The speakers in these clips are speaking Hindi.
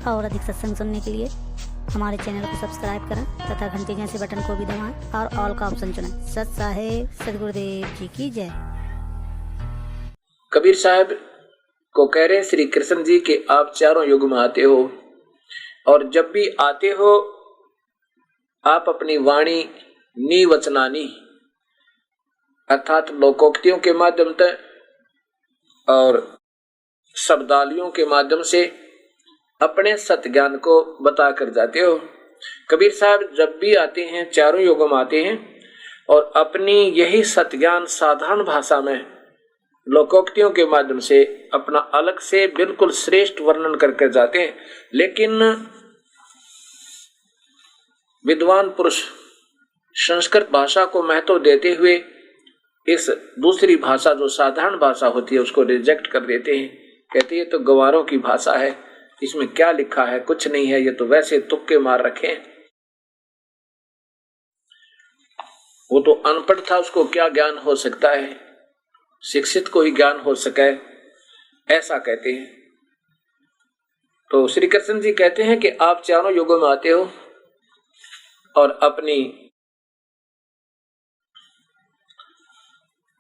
और अधिक सत्संग सुनने के लिए हमारे चैनल को सब्सक्राइब करें तथा घंटी जैसे बटन को भी दबाएं और ऑल का ऑप्शन चुनें। सत साहेब सदगुरुदेव जी की जय। कबीर साहब को कह रहे श्री कृष्ण जी के आप चारों युग में आते हो और जब भी आते हो आप अपनी वाणी निवचनानी अर्थात लोकोक्तियों के माध्यम से और शब्दावलियों के माध्यम से अपने सत्य ज्ञान को बता कर जाते हो। कबीर साहब जब भी आते हैं चारों युगों में आते हैं और अपनी यही सत्य ज्ञान साधारण भाषा में लोकोक्तियों के माध्यम से अपना अलग से बिल्कुल श्रेष्ठ वर्णन करके जाते हैं। लेकिन विद्वान पुरुष संस्कृत भाषा को महत्व देते हुए इस दूसरी भाषा जो साधारण भाषा होती है उसको रिजेक्ट कर देते हैं। कहते हैं ये तो गंवारों की भाषा है, इसमें क्या लिखा है, कुछ नहीं है, ये तो वैसे तुक्के मार रखे हैं। वो तो अनपढ़ था, उसको क्या ज्ञान हो सकता है, शिक्षित को ही ज्ञान हो सके, ऐसा कहते हैं। तो श्री कृष्ण जी कहते हैं कि आप चारों युगों में आते हो और अपनी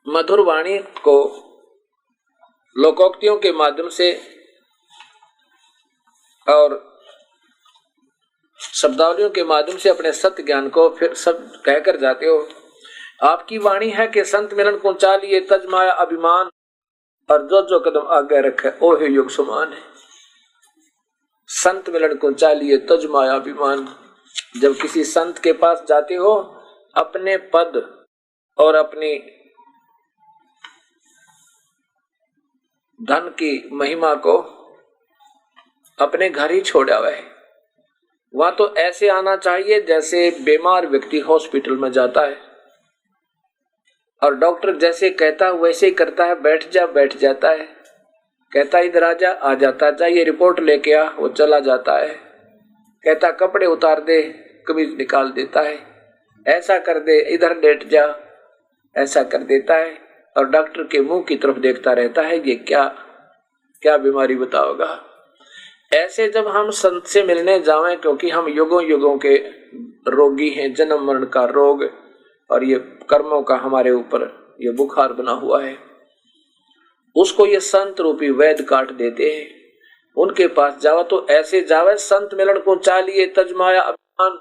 मधुर वाणी को लोकोक्तियों के माध्यम से और शब्दावलियों के माध्यम से अपने सत्य ज्ञान को फिर सब कहकर जाते हो। आपकी वाणी है कि संत मिलन को चालिए तज माया अभिमान और जो जो कदम आगे रखे ओहे युग समान है। संत मिलन को चालिए तज माया अभिमान। जब किसी संत के पास जाते हो अपने पद और अपनी धन की महिमा को अपने घर ही छोड़ा हुआ है। वहां तो ऐसे आना चाहिए जैसे बीमार व्यक्ति हॉस्पिटल में जाता है और डॉक्टर जैसे कहता है वैसे ही करता है, बैठ जा बैठ जाता है, कहता इधर आ जाता है, चाहिए रिपोर्ट लेके आ, वो चला जाता है, कहता कपड़े उतार दे, कमीज निकाल देता है, ऐसा कर दे, इधर लेट जा, ऐसा कर देता है और डॉक्टर के मुंह की तरफ देखता रहता है, ये क्या क्या बीमारी बताओगा। ऐसे जब हम संत से मिलने जावें, क्योंकि हम युगों युगों के रोगी हैं, जन्म मरण का रोग और ये कर्मों का हमारे ऊपर ये बुखार बना हुआ है, उसको ये संत रूपी वैद्य काट देते हैं। उनके पास जावा तो ऐसे जावे संत मिलन को चालिए तज माया अभिमान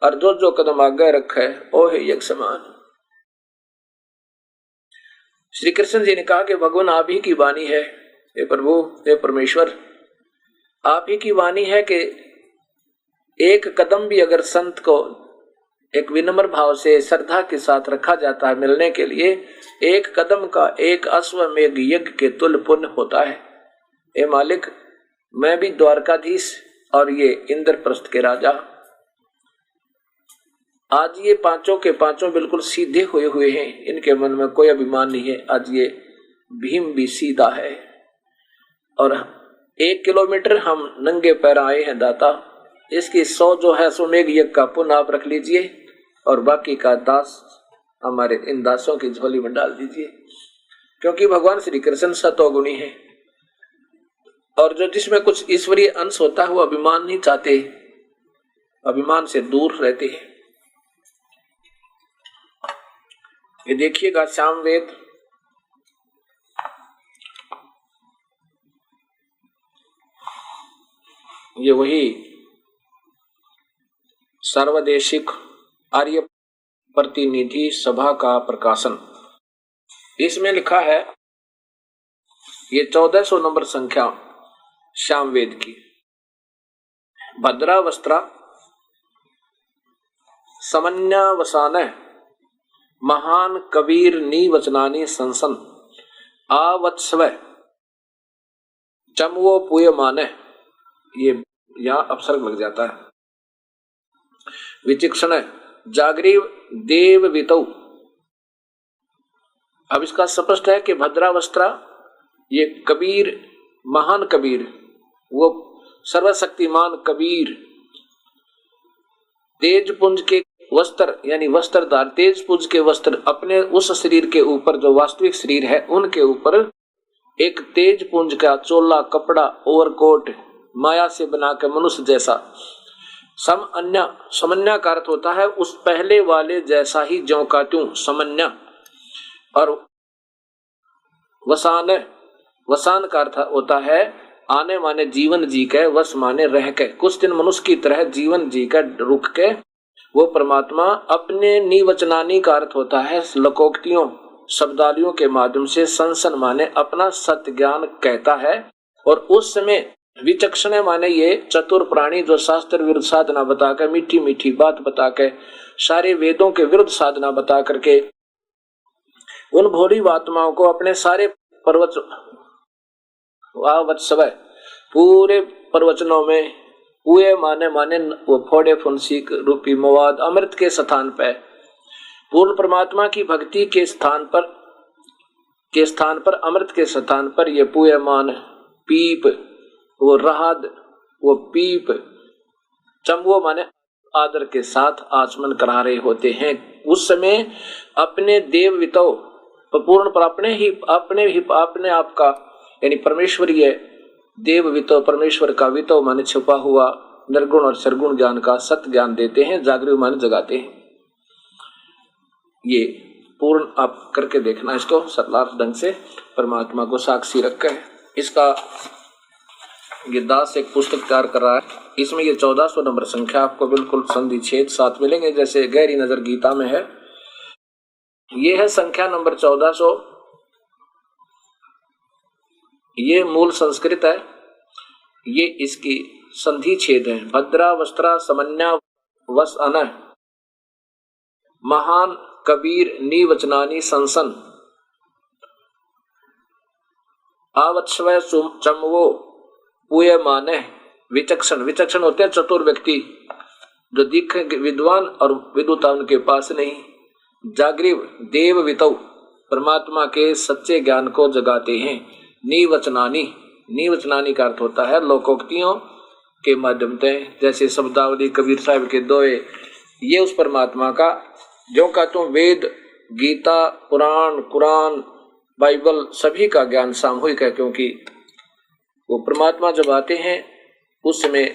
और जो जो कदम आगे रखे ओहे यज्ञ समान। श्री कृष्ण जी ने कहा कि भगवान आप ही की वाणी है, हे प्रभु हे परमेश्वर, आप ही की वाणी है कि एक कदम भी अगर संत को एक विनम्र भाव से श्रद्धा के साथ रखा जाता है मिलने के लिए, एक कदम का एक अश्वमेघ यज्ञ के तुल्य पुण्य होता है। हे मालिक, मैं भी द्वारकाधीश और ये इंद्रप्रस्थ के राजा, आज ये पांचों के पांचों बिल्कुल सीधे हुए हैं, इनके मन में कोई अभिमान नहीं है। आज ये भीम भी सीधा है और 1 किलोमीटर हम नंगे पैर आए हैं दाता, इसकी 100 जो है सुमेघ यज्ञ का पुण्य आप रख लीजिए और बाकी का दास हमारे इन दासों की झोली में डाल दीजिए, क्योंकि भगवान श्री कृष्ण सतोगुणी है और जो जिसमें कुछ ईश्वरीय अंश होता है वो अभिमान नहीं चाहते, अभिमान से दूर रहते हैं। ये देखिएगा सामवेद ये वही सर्वदेशिक आर्य प्रतिनिधि सभा का प्रकाशन, इसमें लिखा है ये 1400 नंबर संख्या सामवेद की। भद्रावस्त्रा समन्यावसान महान कबीर नीवचनानी संसन आवत्सव चमवो पुय माने, ये यहाँ अपसर्ग लग जाता है। विचिक्षण जागरीव देव वितौ। अब इसका स्पष्ट है कि भद्रावस्त्रा ये कबीर, महान कबीर, वो सर्वशक्तिमान कबीर तेजपुंज के वस्त्र यानी वस्त्रधार, तेजपुंज के वस्त्र अपने उस शरीर के ऊपर जो वास्तविक शरीर है उनके ऊपर एक तेजपुंज का चोला, कपड़ा, ओवरकोट माया से बना के मनुष्य जैसा। समन्या का अर्थ होता है उस पहले वाले जैसा ही ज्यों का त्यों समन्या। और वसान का अर्थ होता है आने माने जीवन जी के, वस माने रह के, कुछ दिन मनुष्य की तरह जीवन जी के रुक के वो परमात्मा अपने निवचनानी का अर्थ होता है लोकोक्तियों शब्दावलियों के माध्यम से संसन माने अपना सत्य ज्ञान कहता है। और उस समय विचक्षण माने ये चतुर प्राणी जो शास्त्र विरुद्ध साधना बता कर, मीठी मीठी बात बता के, सारे वेदों के विरुद्ध साधना बता करके उन भोली आत्माओं को अपने सारे पूरे प्रवचनों में हुए माने वो फोड़े फुंसी रूपी मवाद अमृत के स्थान पर, पूर्ण परमात्मा की भक्ति के स्थान पर अमृत के स्थान पर ये पुए मान पीप वो राहत वो पीप चंबो माने आदर के साथ आचमन करा रहे होते हैं। उस समय अपने देव वितो पूर्ण पर अपने आप का यानी परमेश्वरीय देव वितो परमेश्वर का वितो माने छुपा हुआ निर्गुण और सरगुण ज्ञान का सत्य ज्ञान देते हैं, जागृत माने जगाते हैं। ये पूर्ण आप करके देखना इसको सरलार ढंग से परमात्मा को साक्षी रखकर। इसका ये दास एक पुस्तक तैयार कर रहा है, इसमें ये 1400 नंबर संख्या आपको बिल्कुल संधि छेद साथ मिलेंगे जैसे गहरी नजर गीता में है। ये है संख्या नंबर 1400, ये मूल संस्कृत है, ये इसकी संधि छेद है। भद्रा वस्त्रा समन्या वस अन महान कबीर निवचनानी संसन आवत्स्वय चमवो पुय माने विचक्षण होते हैं चतुर व्यक्ति जो दिखे विद्वान और विद्वता उनके पास नहीं। जागृव देव वितौ परमात्मा के सच्चे ज्ञान को जगाते हैं। निवचनानी का अर्थ होता है लोकोक्तियों के माध्यम से, जैसे शब्दावली कबीर साहब के दोहे, ये उस परमात्मा का जो का तुम वेद गीता पुराण कुरान बाइबल सभी का ज्ञान सामूहिक है, क्योंकि वो परमात्मा जब आते हैं उस समय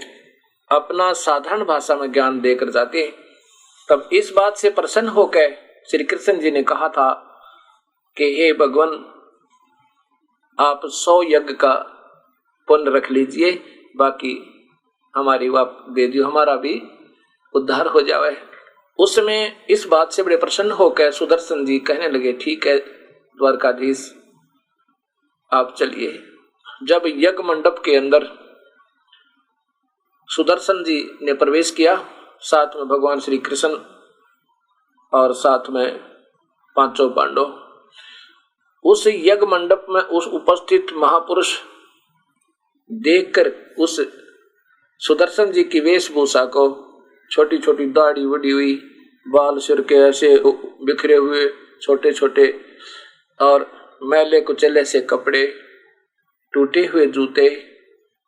अपना साधारण भाषा में ज्ञान देकर जाते हैं। तब इस बात से प्रसन्न होकर श्री कृष्ण जी ने कहा था कि हे भगवान आप 100 यज्ञ का पुण्य रख लीजिए, बाकी हमारी वाप दे दियो, हमारा भी उद्धार हो जाए। उस समय इस बात से बड़े प्रसन्न होकर सुदर्शन जी कहने लगे ठीक है द्वारकाधीश आप चलिए। जब यज्ञ मंडप के अंदर सुदर्शन जी ने प्रवेश किया, साथ में भगवान श्री कृष्ण और साथ में 5 पांडव, उस यज्ञ मंडप में उस उपस्थित महापुरुष देखकर उस सुदर्शन जी की वेशभूषा को, छोटी छोटी दाढ़ी बढ़ी हुई, बाल सिर के ऐसे बिखरे हुए छोटे छोटे और मैले कुचले से कपड़े, टूटे हुए जूते,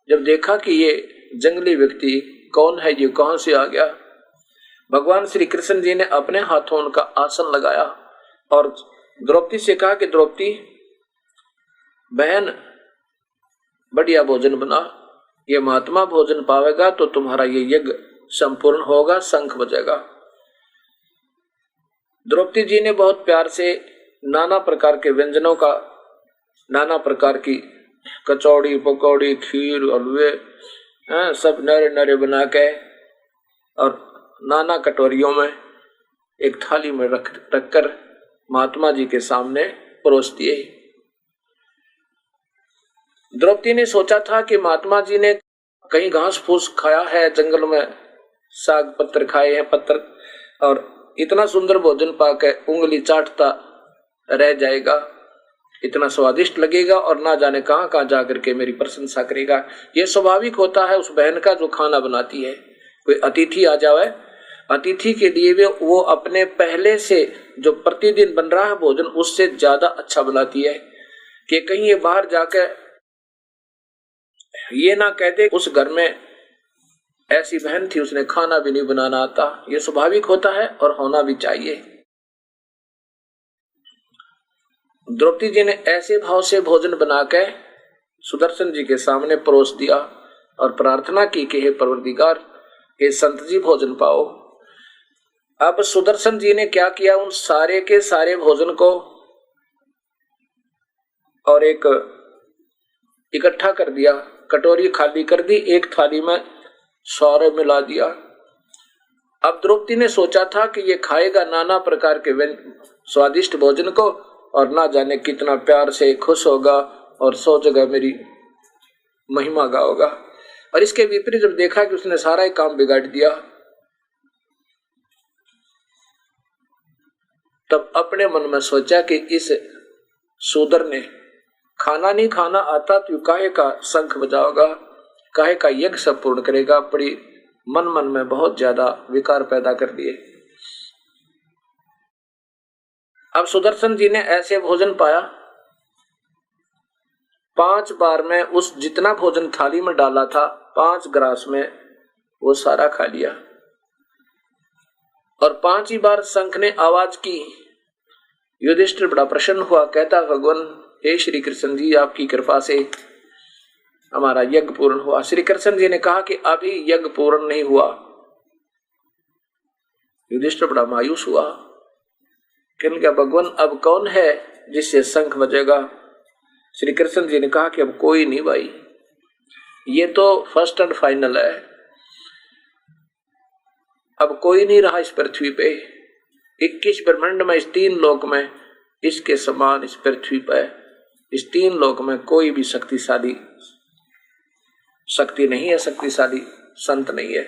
जब देखा कि ये जंगली व्यक्ति कौन है, ये कहां से आ गया, भगवान श्री कृष्ण जी ने अपने हाथों उनका आसन लगाया और द्रौपदी से कहा कि द्रौपदी बहन बढ़िया भोजन बना, ये महात्मा भोजन पावेगा तो तुम्हारा ये यज्ञ संपूर्ण होगा, शंख बजेगा। द्रौपदी जी ने बहुत प्यार से नाना प्रकार के व्यंजनों का, नाना प्रकार की कचौड़ी पकौड़ी खीर और वे सब नरे नरे बना के और नाना कटोरियों में एक थाली में रखकर महात्मा जी के सामने परोस दिए। द्रौपदी ने सोचा था कि महात्मा जी ने कहीं घास फूस खाया है, जंगल में साग पत्थर खाए हैं पत्थर, और इतना सुंदर भोजन पाकर उंगली चाटता रह जाएगा, इतना स्वादिष्ट लगेगा और ना जाने कहां कहां जाकर के मेरी प्रशंसा करेगा। यह स्वाभाविक होता है उस बहन का जो खाना बनाती है। कोई अतिथि आ जाए, अतिथि के लिए वो अपने पहले से जो प्रतिदिन बन रहा है भोजन उससे ज्यादा अच्छा बनाती है, कि कहीं ये बाहर जाकर ये ना कहते उस घर में ऐसी बहन थी उसने खाना भी नहीं बनाना आता। ये स्वाभाविक होता है और होना भी चाहिए। द्रौपदी जी ने ऐसे भाव से भोजन बनाकर सुदर्शन जी के सामने परोस दिया। और प्रार्थना की कि हे परवरदिगार, हे संत जी भोजन पाओ। अब सुदर्शन जी ने क्या किया, उन सारे के सारे भोजन को और एक इकट्ठा कर दिया, कटोरी खाली कर दी, एक थाली में सारे मिला दिया। अब द्रौपदी ने सोचा था कि ये खाएगा नाना प्रकार के स्वादिष्ट भोजन को और ना जाने कितना प्यार से खुश होगा और 100 जगह मेरी महिमा गाओगा। और इसके विपरीत जब देखा कि उसने सारा ही काम बिगाड़ दिया, तब अपने मन में सोचा कि इस शूद्र ने खाना नहीं खाना आता तो काहे का शंख बजाओगा, काहे का यज्ञ सब पूर्ण करेगा। बड़ी मन में बहुत ज्यादा विकार पैदा कर दिए। अब सुदर्शन जी ने ऐसे भोजन पाया, 5 बार में उस जितना भोजन थाली में डाला था 5 ग्रास में वो सारा खा लिया। और 5 ही बार शंख ने आवाज की। युधिष्ठिर बड़ा प्रसन्न हुआ, कहता भगवान हे श्री कृष्ण जी, आपकी कृपा से हमारा यज्ञ पूर्ण हुआ। श्री कृष्ण जी ने कहा कि अभी यज्ञ पूर्ण नहीं हुआ। युधिष्ठिर बड़ा मायूस हुआ, कहने लगा भगवान अब कौन है जिससे शंख बजेगा। श्री कृष्ण जी ने कहा कि अब कोई नहीं भाई, ये तो फर्स्ट एंड फाइनल है, अब कोई नहीं रहा इस पृथ्वी पे। 21 ब्रह्मांड में, इस 3 लोक में इसके समान इस पृथ्वी पर, इस 3 लोक में कोई भी शक्तिशाली शक्ति नहीं है, शक्तिशाली संत नहीं है।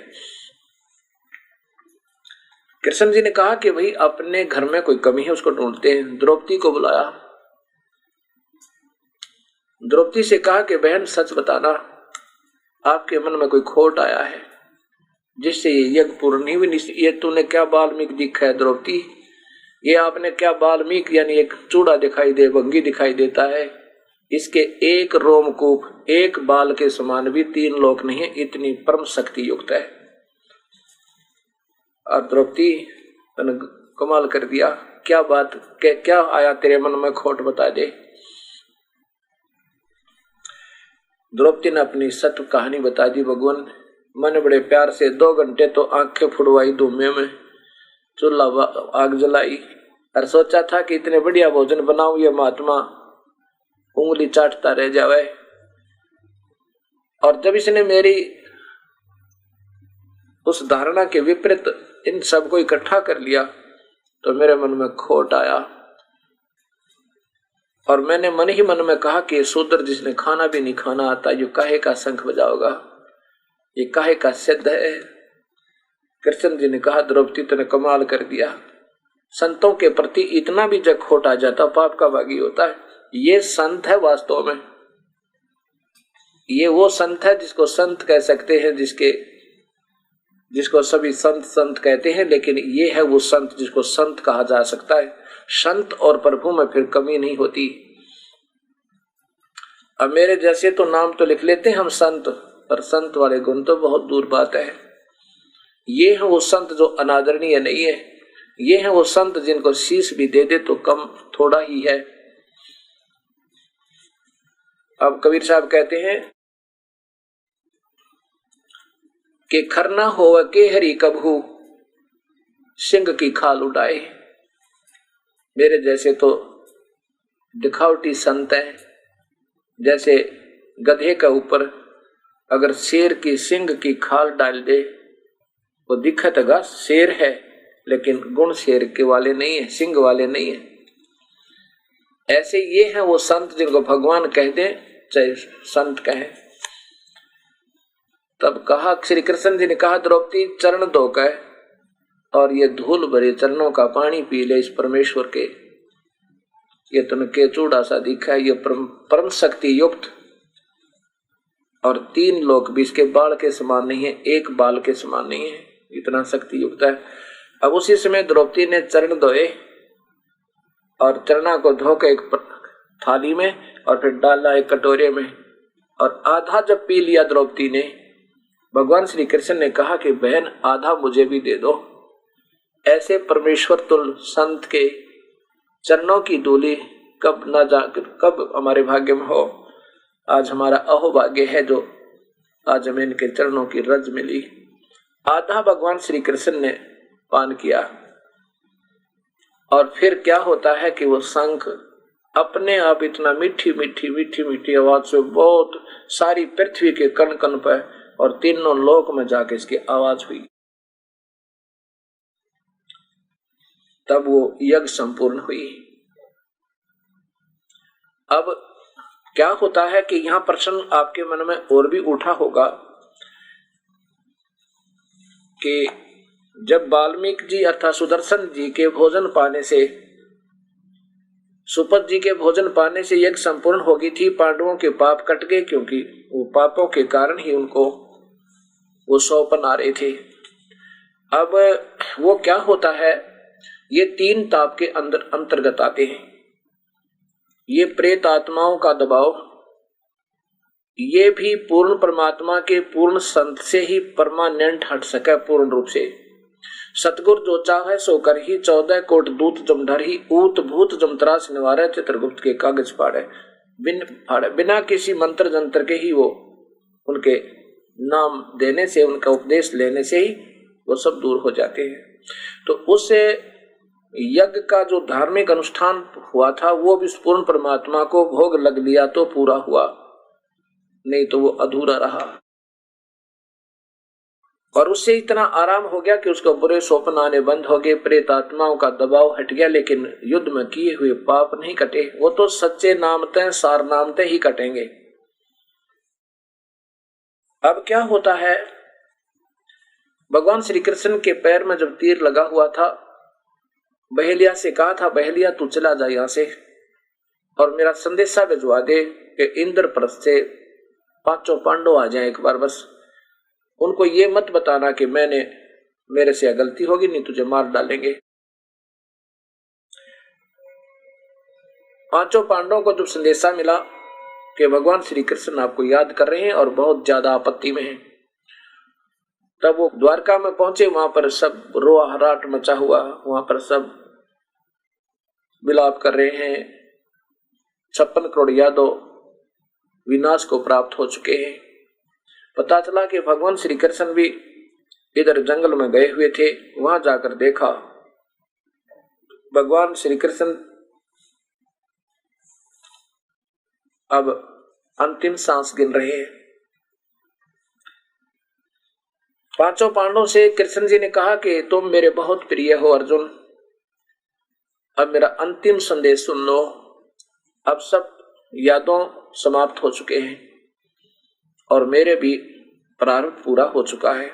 कृष्ण जी ने कहा कि भाई अपने घर में कोई कमी है उसको ढूंढते हैं। द्रौपदी को बुलाया, द्रौपदी से कहा कि बहन सच बताना, आपके मन में कोई खोट आया है जिससे ये यज्ञ पूर्ण नहीं हुई। ये तूने क्या बाल्मीक दिखा है द्रौपदी, ये आपने क्या बाल्मीक यानी एक चूड़ा दिखाई दे, भंगी दिखाई देता है, इसके एक रोमकूप एक बाल के समान भी 3 लोक नहीं है, इतनी परम शक्ति युक्त है। और द्रौपदी तूने कमाल कर दिया, क्या बात, क्या आया तेरे मन में खोट, बता दे। द्रौपदी ने अपनी सत्य कहानी बता दी। भगवान मैंने बड़े प्यार से 2 घंटे तो आंखें फुड़वाई, धूमे में चूल्हा आग जलाई और सोचा था कि इतने बढ़िया भोजन बनाऊं ये महात्मा उंगली चाटता रह जावे। और जब इसने मेरी उस धारणा के विपरीत इन सबको इकट्ठा कर लिया तो मेरे मन में खोट आया और मैंने मन ही मन में कहा कि शूद्र जिसने खाना भी नहीं खाना आता, ये काहे का शंख बजाओगा, ये काहे का सिद्ध है। कृष्ण जी ने कहा द्रौपदी तूने कमाल कर दिया, संतों के प्रति इतना भी जब खोट आ जाता पाप का भागी होता है। ये संत है वास्तव में, ये वो संत है जिसको संत कह सकते हैं, जिसको सभी संत संत कहते हैं, लेकिन ये है वो संत जिसको संत कहा जा सकता है। संत और प्रभु में फिर कमी नहीं होती। अब मेरे जैसे तो नाम तो लिख लेते हैं हम संत, पर संत वाले गुण तो बहुत दूर बात है। ये है वो संत जो अनादरणीय नहीं है, ये है वो संत जिनको शीश भी दे दे तो कम थोड़ा ही है। अब कबीर साहब कहते हैं कि खरना होवे के हरि कबहू सिंह की खाल उड़ाए। मेरे जैसे तो दिखावटी संत है, जैसे गधे के ऊपर अगर शेर की सिंह की खाल डाल दे वो दिखतगा शेर है, लेकिन गुण शेर के वाले नहीं है, सिंह वाले नहीं है। ऐसे ये है वो संत जिनको भगवान कह दे चाहे संत कहें। तब कहा श्री कृष्ण जी ने कहा द्रौपदी चरण धोकर और ये धूल भरे चरणों का पानी पी ले इस परमेश्वर के। ये तुमके चूड़ा सा दिखा है, ये परम शक्ति युक्त और 3 लोक भी इसके बाल के समान नहीं है, एक बाल के समान नहीं है, इतना शक्ति युक्त है। अब उसी समय द्रौपदी ने चरण धोए और चरणा को धोकर एक थाली में और फिर डाला एक कटोरे में और आधा जब पी लिया द्रौपदी ने, भगवान श्री कृष्ण ने कहा कि बहन आधा मुझे भी दे दो। ऐसे परमेश्वर तुल संत के चरणों की धूली कब हमारे भाग्य में हो। आज हमारा अहोभाग्य है जो आज हमें इनके चरणों की रज मिली। आधा भगवान श्री कृष्ण ने पान किया और फिर क्या होता है कि वो शंख अपने आप इतना मीठी मीठी मीठी मीठी आवाज से बहुत सारी पृथ्वी के कण कण पर और तीनों लोक में जाके इसकी आवाज हुई। तब वो यज्ञ संपूर्ण हुई। अब क्या होता है कि यहां प्रश्न आपके मन में और भी उठा होगा कि जब वाल्मीकि जी अर्थात सुदर्शन जी के भोजन पाने से, सुपथ जी के भोजन पाने से यज्ञ संपूर्ण हो गई थी, पांडवों के पाप कट गए, क्योंकि वो पापों के कारण ही उनको वो सौपन आ रहे थे। अब वो क्या होता है, ये तीन ताप के अंदर अंतर्गत आते हैं। ये प्रेत आत्माओं का दबाव, ये भी पूर्ण परमात्मा के पूर्ण संत से ही परमानेंट हट सके पूर्ण रूप से। सतगुरु जो चाहे सो कर ही 14 कोट दूत जमढर ही ऊत भूत जमत्रास निवारे चित्रगुप्त के कागज फाड़े बिना किसी मंत्र जंत्र के ही वो उनके नाम देने से, उनका उपदेश लेने से ही वो सब दूर हो जाते हैं। तो उस यज्ञ का जो धार्मिक अनुष्ठान हुआ था वो भी पूर्ण परमात्मा को भोग लग लिया तो पूरा हुआ, नहीं तो वो अधूरा रहा। और उससे इतना आराम हो गया कि उसको बुरे स्वप्न आने बंद हो गए, प्रेत आत्माओं का दबाव हट गया, लेकिन युद्ध में किए हुए पाप नहीं कटे। वो तो सच्चे नामते सार नामते ही कटेंगे। अब क्या होता है, भगवान श्री कृष्ण के पैर में जब तीर लगा हुआ था, बहेलिया से कहा था, बहेलिया तू चला जा यहां से और मेरा संदेशा भिजवा दे कि इंद्रप्रस्थ से 5 पांडव आ जाए एक बार, बस उनको ये मत बताना कि मेरे से गलती होगी, नहीं तुझे मार डालेंगे। 5 पांडवों को जब संदेशा मिला कि भगवान श्री कृष्ण आपको याद कर रहे हैं और बहुत ज्यादा आपत्ति में हैं, तब वो द्वारका में पहुंचे। वहां पर सब रोआहराट मचा हुआ, वहां पर सब विलाप कर रहे हैं। 56 करोड़ यादव विनाश को प्राप्त हो चुके हैं। पता चला कि भगवान श्री कृष्ण भी इधर जंगल में गए हुए थे। वहां जाकर देखा भगवान श्री कृष्ण अब अंतिम सांस गिन रहे हैं। 5 पांडवों से कृष्ण जी ने कहा कि तुम मेरे बहुत प्रिय हो अर्जुन, अब मेरा अंतिम संदेश सुन लो। अब सब यादों समाप्त हो चुके हैं और मेरे भी प्रारब्ध पूरा हो चुका है।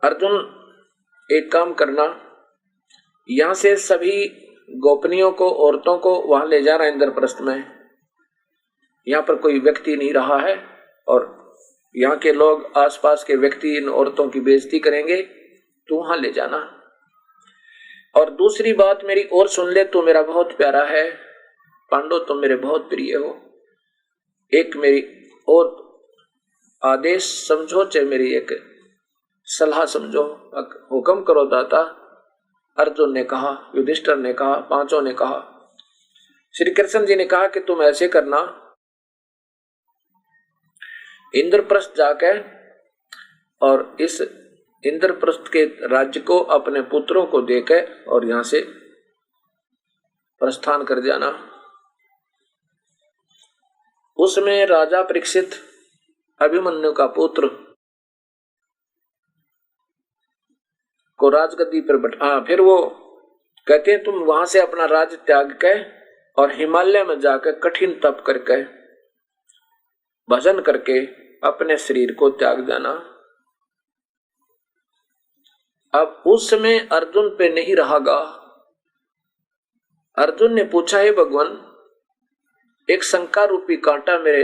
अर्जुन एक काम करना, यहां से सभी गोपनियों को, औरतों को वहां ले जाना इंद्रप्रस्थ में। यहां पर कोई व्यक्ति नहीं रहा है और यहाँ के लोग, आसपास के व्यक्ति इन औरतों की बेइज्जती करेंगे, तो वहां ले जाना। और दूसरी बात मेरी और सुन ले, तू मेरा बहुत प्यारा है पांडव, तुम मेरे बहुत प्रिय हो। एक मेरी और आदेश समझो, चाहे मेरी एक सलाह समझो, हुक्म करो दाता। अर्जुन ने कहा, युधिष्ठिर ने कहा, 5 ने कहा। श्री कृष्ण जी ने कहा कि तुम ऐसे करना, इंद्रप्रस्थ जाकर और इस इंद्रप्रस्थ के राज्य को अपने पुत्रों को देकर और यहां से प्रस्थान कर जाना। उसमें राजा परीक्षित, अभिमन्यु का पुत्र, को राजगद्दी पर बैठा। फिर वो कहते हैं तुम वहां से अपना राज्य त्याग कर और हिमालय में जाकर कठिन तप करके भजन करके अपने शरीर को त्याग जाना। अब उस समय अर्जुन पे नहीं रहागा। अर्जुन ने पूछा, हे भगवान, एक शंका रूपी कांटा मेरे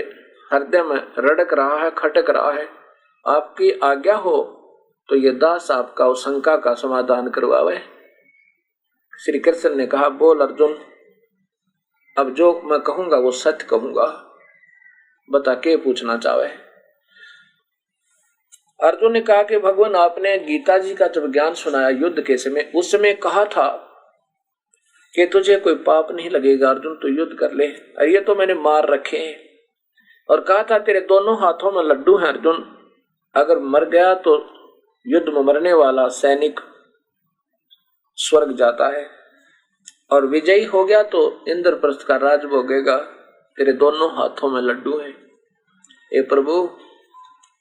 हृदय में रड़क रहा है, खटक रहा है, आपकी आज्ञा हो तो ये दास आपका उस शंका का समाधान करवावे। श्री कृष्ण ने कहा, बोल अर्जुन, अब जो मैं कहूंगा वो सत्य कहूंगा, बता के पूछना चाहे। अर्जुन ने कहा कि भगवान, आपने गीता जी का जब ज्ञान सुनाया युद्ध के समय, उस समय कहा था कि तुझे कोई पाप नहीं लगेगा अर्जुन, तू युद्ध कर ले। ये तो मैंने मार रखे हैं और कहा था तेरे दोनों हाथों में लड्डू हैं अर्जुन, अगर मर गया तो युद्ध में मरने वाला सैनिक स्वर्ग जाता है और विजयी हो गया तो इंद्रप्रस्थ का राज भोगेगा, तेरे दोनों हाथों में लड्डू हैं। हे प्रभु,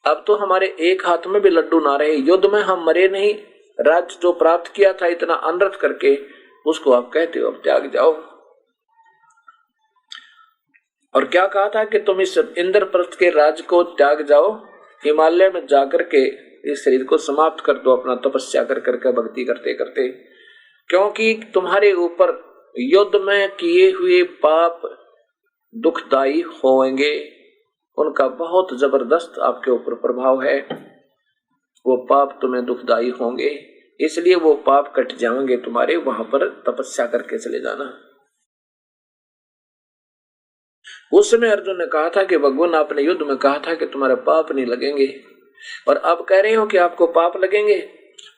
अब तो हमारे एक हाथ में भी लड्डू ना रहे, युद्ध में हम मरे नहीं, राज्य जो प्राप्त किया था इतना अनर्थ करके उसको आप कहते हो अब त्याग जाओ। और क्या कहा था कि तुम इस इंद्रप्रस्थ के राज को त्याग जाओ, हिमालय में जाकर के इस शरीर को समाप्त कर दो, अपना तपस्या कर करके भक्ति करते करते, क्योंकि तुम्हारे ऊपर युद्ध में किए हुए पाप दुखदायी होंगे, उनका बहुत जबरदस्त आपके ऊपर प्रभाव है, वो पाप तुम्हें दुखदायी होंगे, इसलिए वो पाप कट जाएंगे तुम्हारे, वहां पर तपस्या करके चले जाना। उस समय अर्जुन ने कहा था कि भगवान आपने युद्ध में कहा था कि तुम्हारे पाप नहीं लगेंगे, और अब कह रहे हो कि आपको पाप लगेंगे।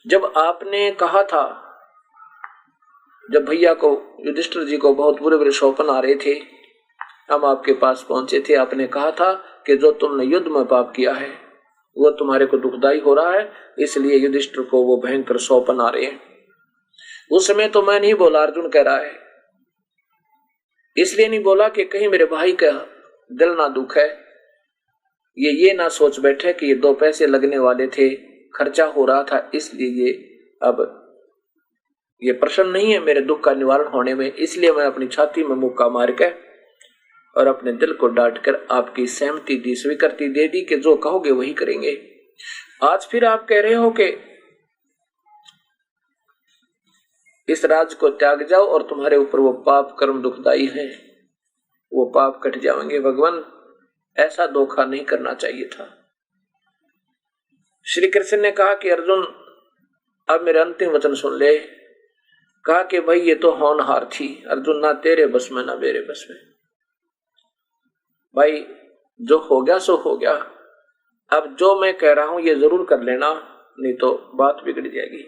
जब आपने कहा था, जब भैया को युधिष्ठिर जी को बहुत बुरे बुरे स्वप्न आ रहे थे, हम आपके पास पहुंचे थे, आपने कहा था कि जो तुमने युद्ध में पाप किया है वो तुम्हारे को दुखदाई हो रहा है, इसलिए युधिष्ठिर को वो भयंकर स्वप्न आ रहे हैं। उस समय तो मैं नहीं बोला, अर्जुन कह रहा है, इसलिए नहीं बोला कि कहीं मेरे भाई का दिल ना दुख है, ये ना सोच बैठे कि ये 2 पैसे लगने वाले थे, खर्चा हो रहा था, इसलिए ये अब ये प्रश्न नहीं है मेरे दुख का निवारण होने में, इसलिए मैं अपनी छाती में मुक्का मार के और अपने दिल को डांट कर आपकी सहमति दी, स्वीकृति दे दी कि जो कहोगे वही करेंगे। आज फिर आप कह रहे हो कि इस राज को त्याग जाओ और तुम्हारे ऊपर वो पाप कर्म दुखदाई है, वो पाप कट जाएंगे। भगवान, ऐसा धोखा नहीं करना चाहिए था। श्री कृष्ण ने कहा कि अर्जुन अब मेरे अंतिम वचन सुन ले। कहा कि भाई ये तो होनहार थी अर्जुन, ना तेरे बस में ना मेरे बस में, भाई जो हो गया सो हो गया, अब जो मैं कह रहा हूं ये जरूर कर लेना, नहीं तो बात बिगड़ जाएगी।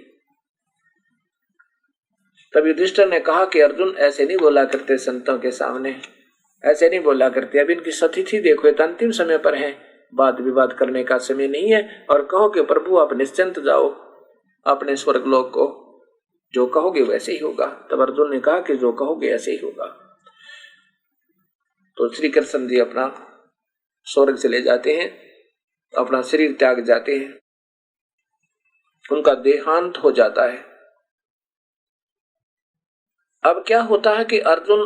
तब युधिष्ठिर ने कहा कि अर्जुन ऐसे नहीं बोला करते संतों के सामने, ऐसे नहीं बोला करते, अब इनकी स्थिति देखो, ये अंतिम समय पर है, वाद विवाद करने का समय नहीं है, और कहो कि प्रभु आप निश्चिंत जाओ अपने स्वर्गलोक को, जो कहोगे वैसे ही होगा। तब अर्जुन ने कहा कि जो कहोगे ऐसे ही होगा। तो श्री कृष्ण जी अपना स्वर्ग चले जाते हैं, अपना शरीर त्याग जाते हैं, उनका देहांत हो जाता है। अब क्या होता है कि अर्जुन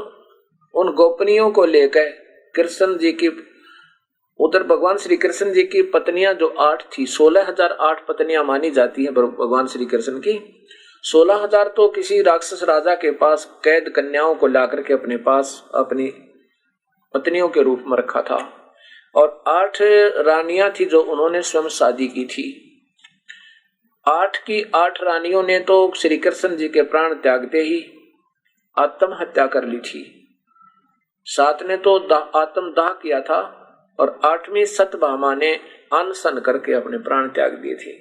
उन गोपनियों को लेकर कृष्ण जी की, उधर भगवान श्री कृष्ण जी की पत्नियां जो 8 थी, 16,008 पत्नियां मानी जाती हैं भगवान श्री कृष्ण की। 16,000 तो किसी राक्षस राजा के पास कैद कन्याओं को लाकर के अपने पास अपनी पत्नियों के रूप में रखा था, और 8 रानियां थी जो उन्होंने स्वयं शादी की थी। 8 की 8 रानियों ने तो श्री कृष्ण जी के प्राण त्यागते ही आत्महत्या कर ली थी, 7 ने तो आत्मदाह किया था, और 8वीं सत्यभामा ने अनशन करके अपने प्राण त्याग दिए थे।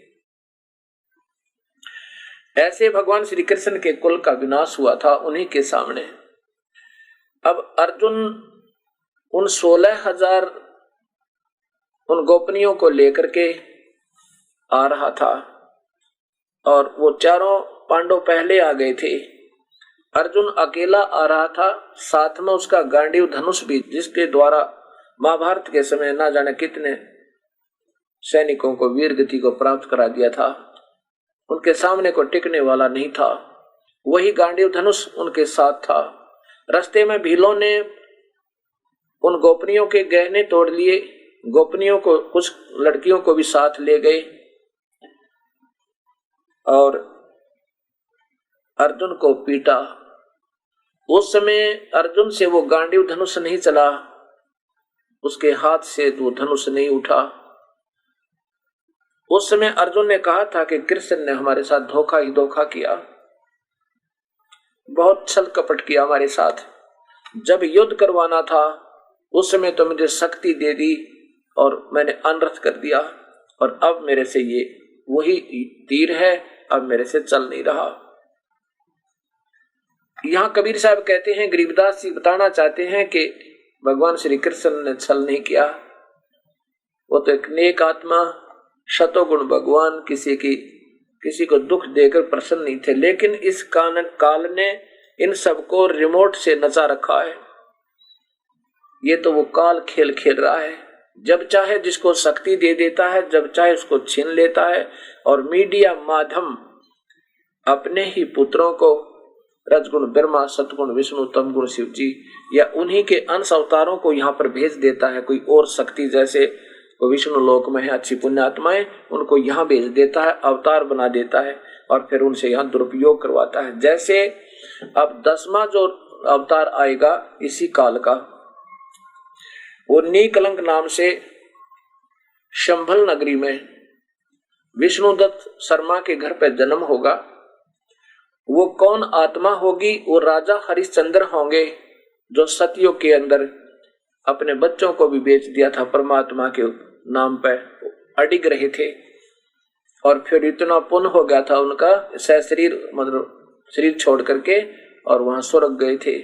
ऐसे भगवान श्री कृष्ण के कुल का विनाश हुआ था उन्हीं के सामने। अब अर्जुन उन 16,000 उन गोपनियों को लेकर के आ रहा था, और वो चारों पांडव पहले आ गए थे। अर्जुन अकेला आ रहा था, साथ में उसका गांडीव धनुष भी, जिसके द्वारा महाभारत के समय ना जाने कितने सैनिकों को वीर गति को प्राप्त करा दिया था, उनके सामने को टिकने वाला नहीं था। वही गांडीव धनुष उनके साथ था। रास्ते में भीलों ने उन गोपनियों के गहने तोड़ लिए, गोपनियों को, कुछ लड़कियों को भी साथ ले गए, और अर्जुन को पीटा। उस समय अर्जुन से वो गांडीव धनुष नहीं चला, उसके हाथ से वो धनुष नहीं उठा। उस समय अर्जुन ने कहा था कि कृष्ण ने हमारे साथ धोखा ही धोखा किया, बहुत छल कपट किया हमारे साथ। जब युद्ध करवाना था उस समय तो मुझे शक्ति दे दी और मैंने अनर्थ कर दिया, और अब मेरे से ये वही तीर है, अब मेरे से चल नहीं रहा। यहाँ कबीर साहब कहते हैं, गरीबदास जी बताना चाहते हैं कि भगवान श्री कृष्ण ने छल नहीं किया, वो तो एक नेक आत्मा, शतोगुण भगवान, किसी को दुख देकर प्रसन्न नहीं थे। लेकिन इस काल ने इन सबको रिमोट से नचा रखा है। ये तो वो काल खेल खेल रहा है, जब चाहे जिसको शक्ति दे देता है, जब चाहे उसको छीन लेता है। और मीडिया माध्यम अपने ही पुत्रों को, रजगुण ब्रह्मा, सतगुण विष्णु, तमगुण शिव जी, या उन्हीं के अंश अवतारों को यहाँ पर भेज देता है। कोई और शक्ति, जैसे वो विष्णु लोक में है अच्छी पुण्यात्माएं, उनको यहाँ भेज देता है, अवतार बना देता है और फिर उनसे यहाँ दुरुपयोग करवाता है। जैसे अब 10वां जो अवतार आएगा इसी काल का, वो नीकलंक नाम से शंभल नगरी में विष्णुदत्त शर्मा के घर पे जन्म होगा। वो कौन आत्मा होगी? वो राजा हरिश्चंद्र होंगे, जो सतयुग के अंदर अपने बच्चों को भी बेच दिया था परमात्मा के नाम पे, अडिग रहे थे। और फिर इतना पुण्य हो गया था उनका, शरीर मतलब शरीर छोड़ करके और वहां स्वर्ग गए थे।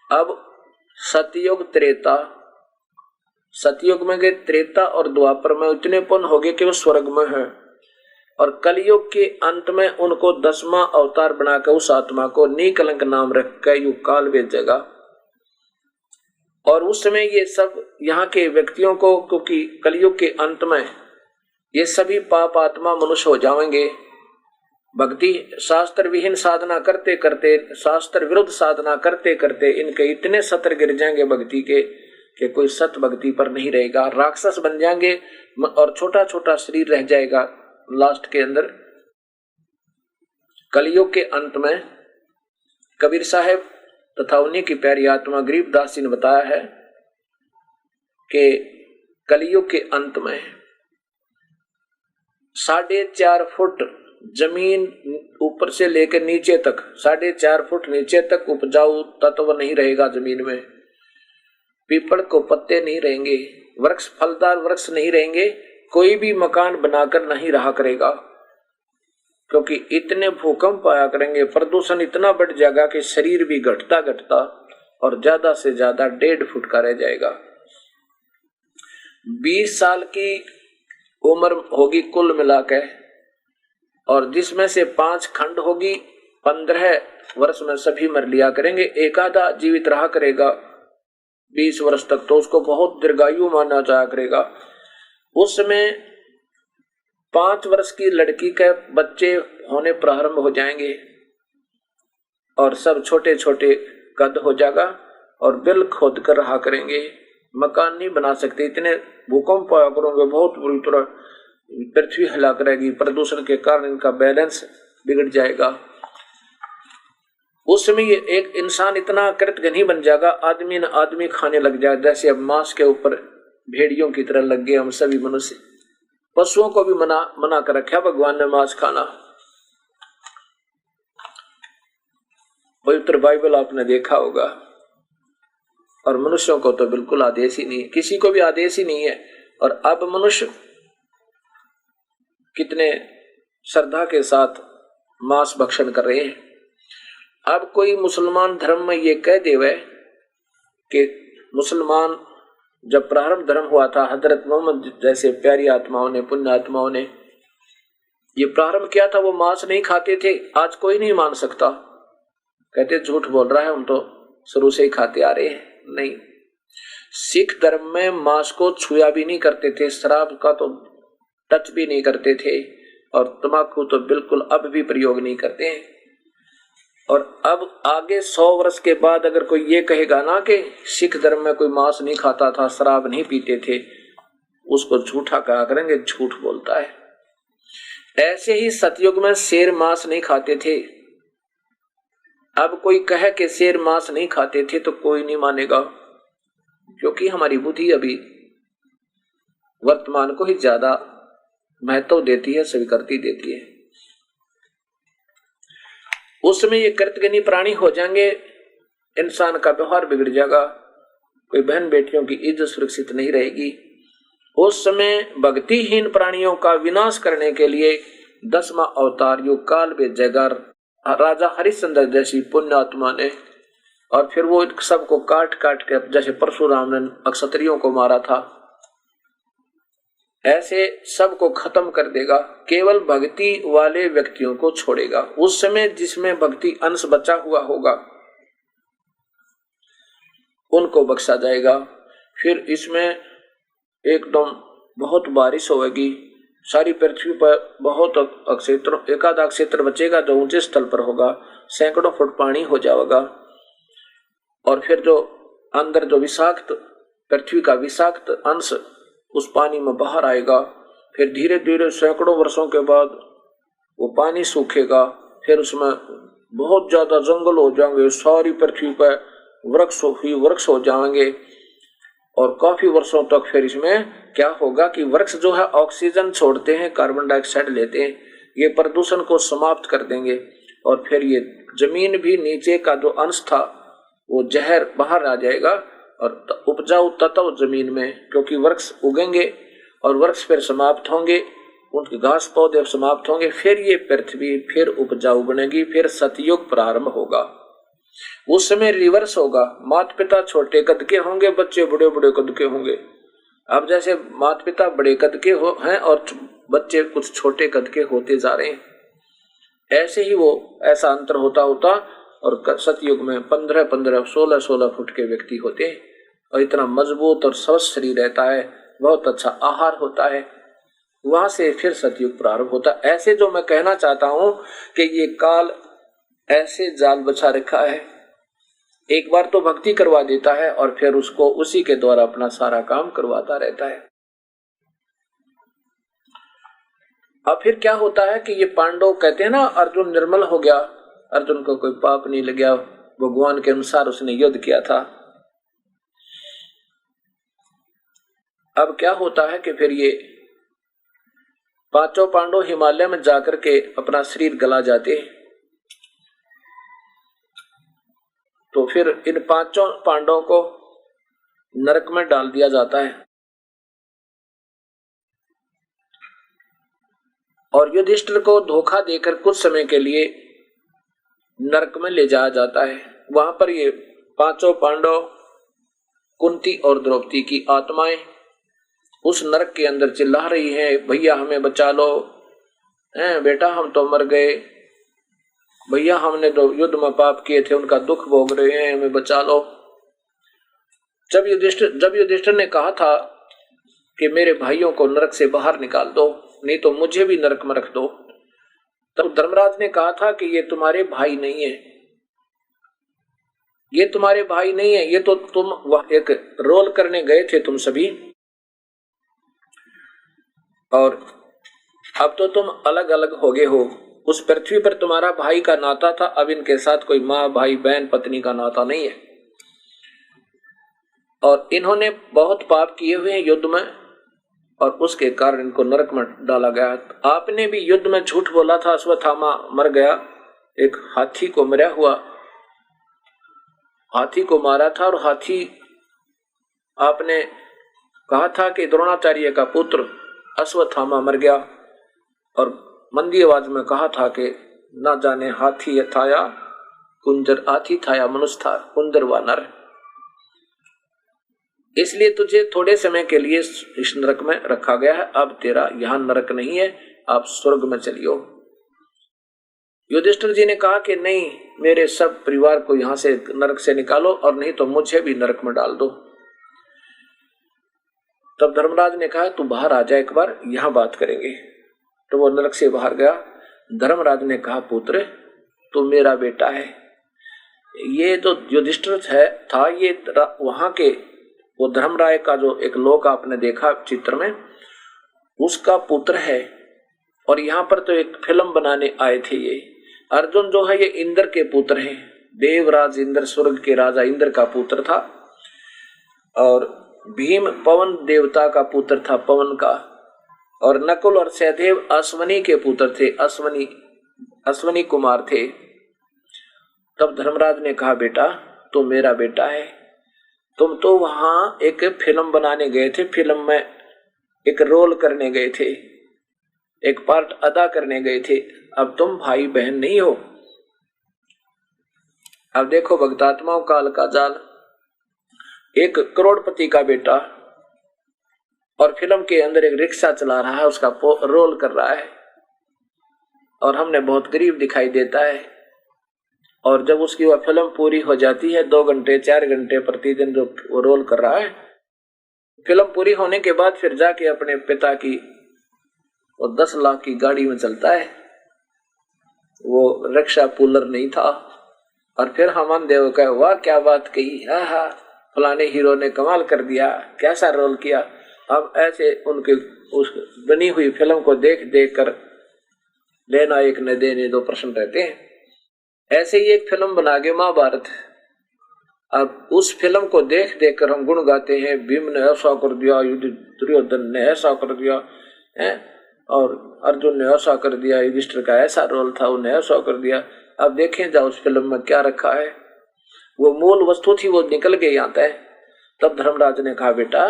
अब सतयुग त्रेता, सतयुग में गए, त्रेता और द्वापर में इतने पुण्य हो गए कि वो स्वर्ग में है। और कलयुग के अंत में उनको 10वां अवतार बनाकर उस आत्मा को नीकलंक नाम रख कर युग काल भेजेगा। और उस समय ये सब यहाँ के व्यक्तियों को, क्योंकि कलयुग के अंत में ये सभी पाप आत्मा मनुष्य हो जाएंगे, भक्ति शास्त्र विहीन साधना करते करते, शास्त्र विरुद्ध साधना करते करते इनके इतने सत्र गिर जाएंगे भक्ति के कि कोई सत भक्ति पर नहीं रहेगा, राक्षस बन जाएंगे और छोटा छोटा शरीर रह जाएगा लास्ट के अंदर। कलयुग के अंत में कबीर साहब तथा उन्हीं की प्यारी आत्मा गरीबदास जी ने बताया है कि कलयुग के अंत में 4.5 फुट जमीन ऊपर से लेकर नीचे तक, 4.5 फुट नीचे तक उपजाऊ तत्व नहीं रहेगा जमीन में। पीपल को पत्ते नहीं रहेंगे, वृक्ष फलदार वृक्ष नहीं रहेंगे, कोई भी मकान बनाकर नहीं रहा करेगा, क्योंकि इतने भूकंप आया करेंगे, प्रदूषण इतना बढ़ जाएगा कि शरीर भी घटता घटता और ज्यादा से ज्यादा 1.5 फुट का रह जाएगा। 20 साल की उम्र होगी कुल मिलाकर, और जिसमें से 5 खंड होगी, 15 वर्ष में सभी मर लिया करेंगे, एक आधा जीवित रहा करेगा 20 वर्ष तक, तो उसको बहुत दीर्घायु माना जाया करेगा। उसमें 5 वर्ष की लड़की के बच्चे होने प्रारंभ हो जाएंगे और सब छोटे छोटे कद हो जाएगा और बिल खोद कर रहा करेंगे, मकान नहीं बना सकते, इतने भूकंप आया करेंगे, बहुत बुरी तरह पृथ्वी हिला करेगी, प्रदूषण के कारण इनका बैलेंस बिगड़ जाएगा। उस समय ये एक इंसान इतना कृतघ्नी बन जाएगा, आदमी न आदमी खाने लग जाएगा, जैसे अब मांस के ऊपर भेड़ियों की तरह लग गए हम सभी मनुष्य। पशुओं को भी मना कर रखा भगवान ने मांस खाना। पवित्र बाइबल आपने देखा होगा, और मनुष्यों को तो बिल्कुल आदेश ही नहीं है, किसी को भी आदेश ही नहीं है। और अब मनुष्य कितने श्रद्धा के साथ मांस भक्षण कर रहे हैं। अब कोई मुसलमान धर्म में ये कह देवे कि मुसलमान जब प्रारंभ धर्म हुआ था, हजरत मोहम्मद जैसे प्यारी आत्माओं ने, पुण्य आत्माओं ने ये प्रारंभ किया था, वो मांस नहीं खाते थे। आज कोई नहीं मान सकता, कहते झूठ बोल रहा है, हम तो शुरू से ही खाते आ रहे हैं। नहीं, सिख धर्म में मांस को छुआ भी नहीं करते थे, शराब का तो टच भी नहीं करते थे, और तंबाकू तो बिल्कुल अब भी प्रयोग नहीं करते हैं। और अब आगे 100 वर्ष के बाद अगर कोई ये कहेगा ना कि सिख धर्म में कोई मांस नहीं खाता था, शराब नहीं पीते थे, उसको झूठा कहा करेंगे, झूठ बोलता है। ऐसे ही सतयुग में शेर मांस नहीं खाते थे। अब कोई कहे कि शेर मांस नहीं खाते थे तो कोई नहीं मानेगा, क्योंकि हमारी बुद्धि अभी वर्तमान को ही ज्यादा महत्व देती है, स्वीकृति देती है। उसमें ये कृतघ्नी प्राणी हो जाएंगे, इंसान का व्यवहार बिगड़ जाएगा, कोई बहन बेटियों की इज्जत सुरक्षित नहीं रहेगी। उस समय भक्तिहीन प्राणियों का विनाश करने के लिए 10वां अवतार युग काल भेजेगा राजा हरिश्चंद्र जैसी पुण्य आत्मा ने। और फिर वो सबको काट काट के, जैसे परशुराम ने क्षत्रियों को मारा था, ऐसे सबको खत्म कर देगा, केवल भक्ति वाले व्यक्तियों को छोड़ेगा। उस समय जिसमें भक्ति अंश बचा हुआ होगा उनको बख्शा जाएगा। फिर इसमें एकदम बहुत बारिश होगी, सारी पृथ्वी पर बहुत क्षेत्र, एकाध क्षेत्र बचेगा जो ऊंचे स्थल पर होगा, सैकड़ों फुट पानी हो जाएगा। और फिर जो अंदर जो विषाक्त, पृथ्वी का विषाक्त अंश उस पानी में बाहर आएगा। फिर धीरे धीरे सैकड़ों वर्षों के बाद वो पानी सूखेगा, फिर उसमें बहुत ज्यादा जंगल हो जाएंगे, सारी पृथ्वी पर वृक्ष हो जाएंगे। और काफी वर्षों तक फिर इसमें क्या होगा कि वृक्ष जो है ऑक्सीजन छोड़ते हैं, कार्बन डाइऑक्साइड लेते हैं, ये प्रदूषण को समाप्त कर देंगे। और फिर ये जमीन भी नीचे का जो अंश था वो जहर बाहर आ जाएगा और उपजाऊ तत्व जमीन में, क्योंकि वृक्ष उगेंगे और वृक्ष फिर समाप्त होंगे, उनके घास पौधे समाप्त होंगे, फिर ये पृथ्वी फिर उपजाऊ बनेगी, फिर सतयुग प्रारंभ होगा। उस समय रिवर्स होगा, माता पिता छोटे कद के होंगे, बच्चे बड़े बड़े कद के होंगे। अब जैसे माता पिता बड़े कद के हैं और बच्चे कुछ छोटे कद के होते जा रहे हैं, ऐसे ही वो ऐसा अंतर होता होता और सतयुग में 15-15, 16-16 फुट के व्यक्ति होते हैं और इतना मजबूत और स्वस्थ शरीर रहता है, बहुत अच्छा आहार होता है। वहां से फिर सतयुग प्रारंभ होता है। ऐसे जो मैं कहना चाहता हूं कि ये काल ऐसे जाल बचा रखा है, एक बार तो भक्ति करवा देता है और फिर उसको उसी के द्वारा अपना सारा काम करवाता रहता है। अब फिर क्या होता है कि ये पांडव कहते हैं ना, अर्जुन निर्मल हो गया, अर्जुन को कोई पाप नहीं लग गया, भगवान के अनुसार उसने युद्ध किया था। अब क्या होता है कि फिर ये पांचों पांडव हिमालय में जाकर के अपना शरीर गला जाते हैं। तो फिर इन पांचों पांडवों को नरक में डाल दिया जाता है और युधिष्ठिर को धोखा देकर कुछ समय के लिए नरक में ले जाया जाता है। वहां पर ये पांचों पांडव, कुंती और द्रौपदी की आत्माएं उस नरक के अंदर चिल्ला रही हैं, भैया हमें बचा लो, बेटा हम तो मर गए, भैया हमने तो युद्ध में पाप किए थे उनका दुख भोग रहे हैं, हमें बचा लो। जब युधिष्ठिर ने कहा था कि मेरे भाइयों को नरक से बाहर निकाल दो, नहीं तो मुझे भी नरक में रख दो, तब धर्मराज ने कहा था कि ये तुम्हारे भाई नहीं है, ये तुम्हारे भाई नहीं है, ये तो तुम एक रोल करने गए थे तुम सभी, और अब तो तुम अलग अलग हो गए हो। उस पृथ्वी पर तुम्हारा भाई का नाता था, अब इनके साथ कोई माँ भाई बहन पत्नी का नाता नहीं है। और इन्होंने बहुत पाप किए हुए हैं युद्ध में और उसके कारण इनको नरक में डाला गया। आपने भी युद्ध में झूठ बोला था, अश्वत्थामा मर गया, एक हाथी को मरा हुआ, हाथी को मारा था और हाथी, आपने कहा था कि द्रोणाचार्य का पुत्र अश्वत्थामा मर गया और मंदी आवाज में कहा था कि ना जाने हाथी था या कुंजर, हाथी था या मनुष्य था, कुंजर व नर। इसलिए तुझे थोड़े समय के लिए इस नरक में रखा गया है, अब तेरा यहाँ नरक नहीं है, आप स्वर्ग में चलियो। युधिष्ठिर जी ने कहा कि नहीं, मेरे सब परिवार को यहाँ से नरक से निकालो और नहीं तो मुझे भी नरक में डाल दो। तब धर्मराज ने कहा तू बाहर आ जा, एक बार यहाँ बात करेंगे। तो वो नरक से बाहर गया। धर्मराज ने कहा पुत्र तू मेरा बेटा है। ये जो युधिष्ठिर था ये वहां के वो धर्मराय का जो एक लोक आपने देखा चित्र में, उसका पुत्र है। और यहाँ पर तो एक फिल्म बनाने आए थे ये। अर्जुन जो है ये इंद्र के पुत्र हैं, देवराज इंद्र, स्वर्ग के राजा इंद्र का पुत्र था। और भीम पवन देवता का पुत्र था, पवन का। और नकुल और सहदेव अश्वनी के पुत्र थे, अश्वनी कुमार थे। तब धर्मराज ने कहा बेटा तू मेरा बेटा है, तुम तो वहां एक फिल्म बनाने गए थे, फिल्म में एक रोल करने गए थे, एक पार्ट अदा करने गए थे, अब तुम भाई बहन नहीं हो। अब देखो भक्तात्माओं काल का जाल। एक करोड़पति का बेटा और फिल्म के अंदर एक रिक्शा चला रहा है, उसका रोल कर रहा है और हमने बहुत गरीब दिखाई देता है। और जब उसकी वह फिल्म पूरी हो जाती है, 2 घंटे 4 घंटे प्रतिदिन जो वो रोल कर रहा है, फिल्म पूरी होने के बाद फिर जाके अपने पिता की वो 10 लाख की गाड़ी में चलता है, वो रिक्शा पुलर नहीं था। और फिर हमन देव का वाह क्या बात कही, हा फलाने हीरो ने कमाल कर दिया, कैसा रोल किया। अब ऐसे उनके उस बनी हुई फिल्म को देख देख कर लेना एक न देने 2 प्रश्न रहते हैं। ऐसे ही एक फिल्म बना के महाभारत, अब उस फिल्म को देख देख कर हम गुण गाते हैं, भीम ने ऐसा कर दिया, दुर्योधन ने ऐसा कर दिया है, और अर्जुन ने ऐसा कर दिया, युधिष्ठिर का ऐसा रोल था, उन्हें ऐसा कर दिया। अब देखें जा उस फिल्म में क्या रखा है, वो मूल वस्तु थी वो निकल गई आता है। तब धर्मराज ने कहा बेटा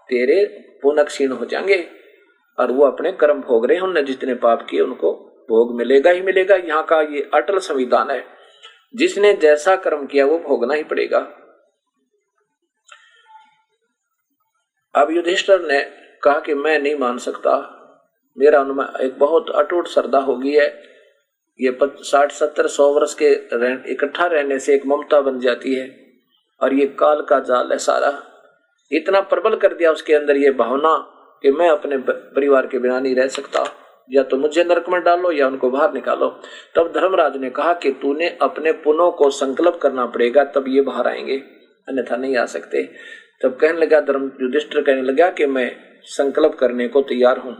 तेरे पुण्य क्षीण हो जाएंगे, और वो अपने कर्म भोग रहे हैं, उन्होंने जितने पाप किए उनको भोग मिलेगा ही मिलेगा। यहाँ का ये अटल संविधान है, जिसने जैसा कर्म किया वो भोगना ही पड़ेगा। अब युधिष्ठिर ने कहा कि मैं नहीं मान सकता, मेरा उनमें एक बहुत अटूट श्रद्धा हो गई है, ये 60 70 100 वर्ष के इकट्ठा रहने से एक ममता बन जाती है, और ये काल का जाल है सारा, इतना प्रबल कर दिया उसके अंदर ये भावना कि मैं अपने परिवार के बिना नहीं रह सकता, या तो मुझे नरक में डालो या उनको बाहर निकालो। तब धर्मराज ने कहा कि तूने अपने पुनों को संकल्प करना पड़ेगा, तब ये बाहर आएंगे, अन्यथा नहीं आ सकते। तब कहने लगा युधिष्ठिर कहने लगा कि मैं संकल्प करने को तैयार हूं।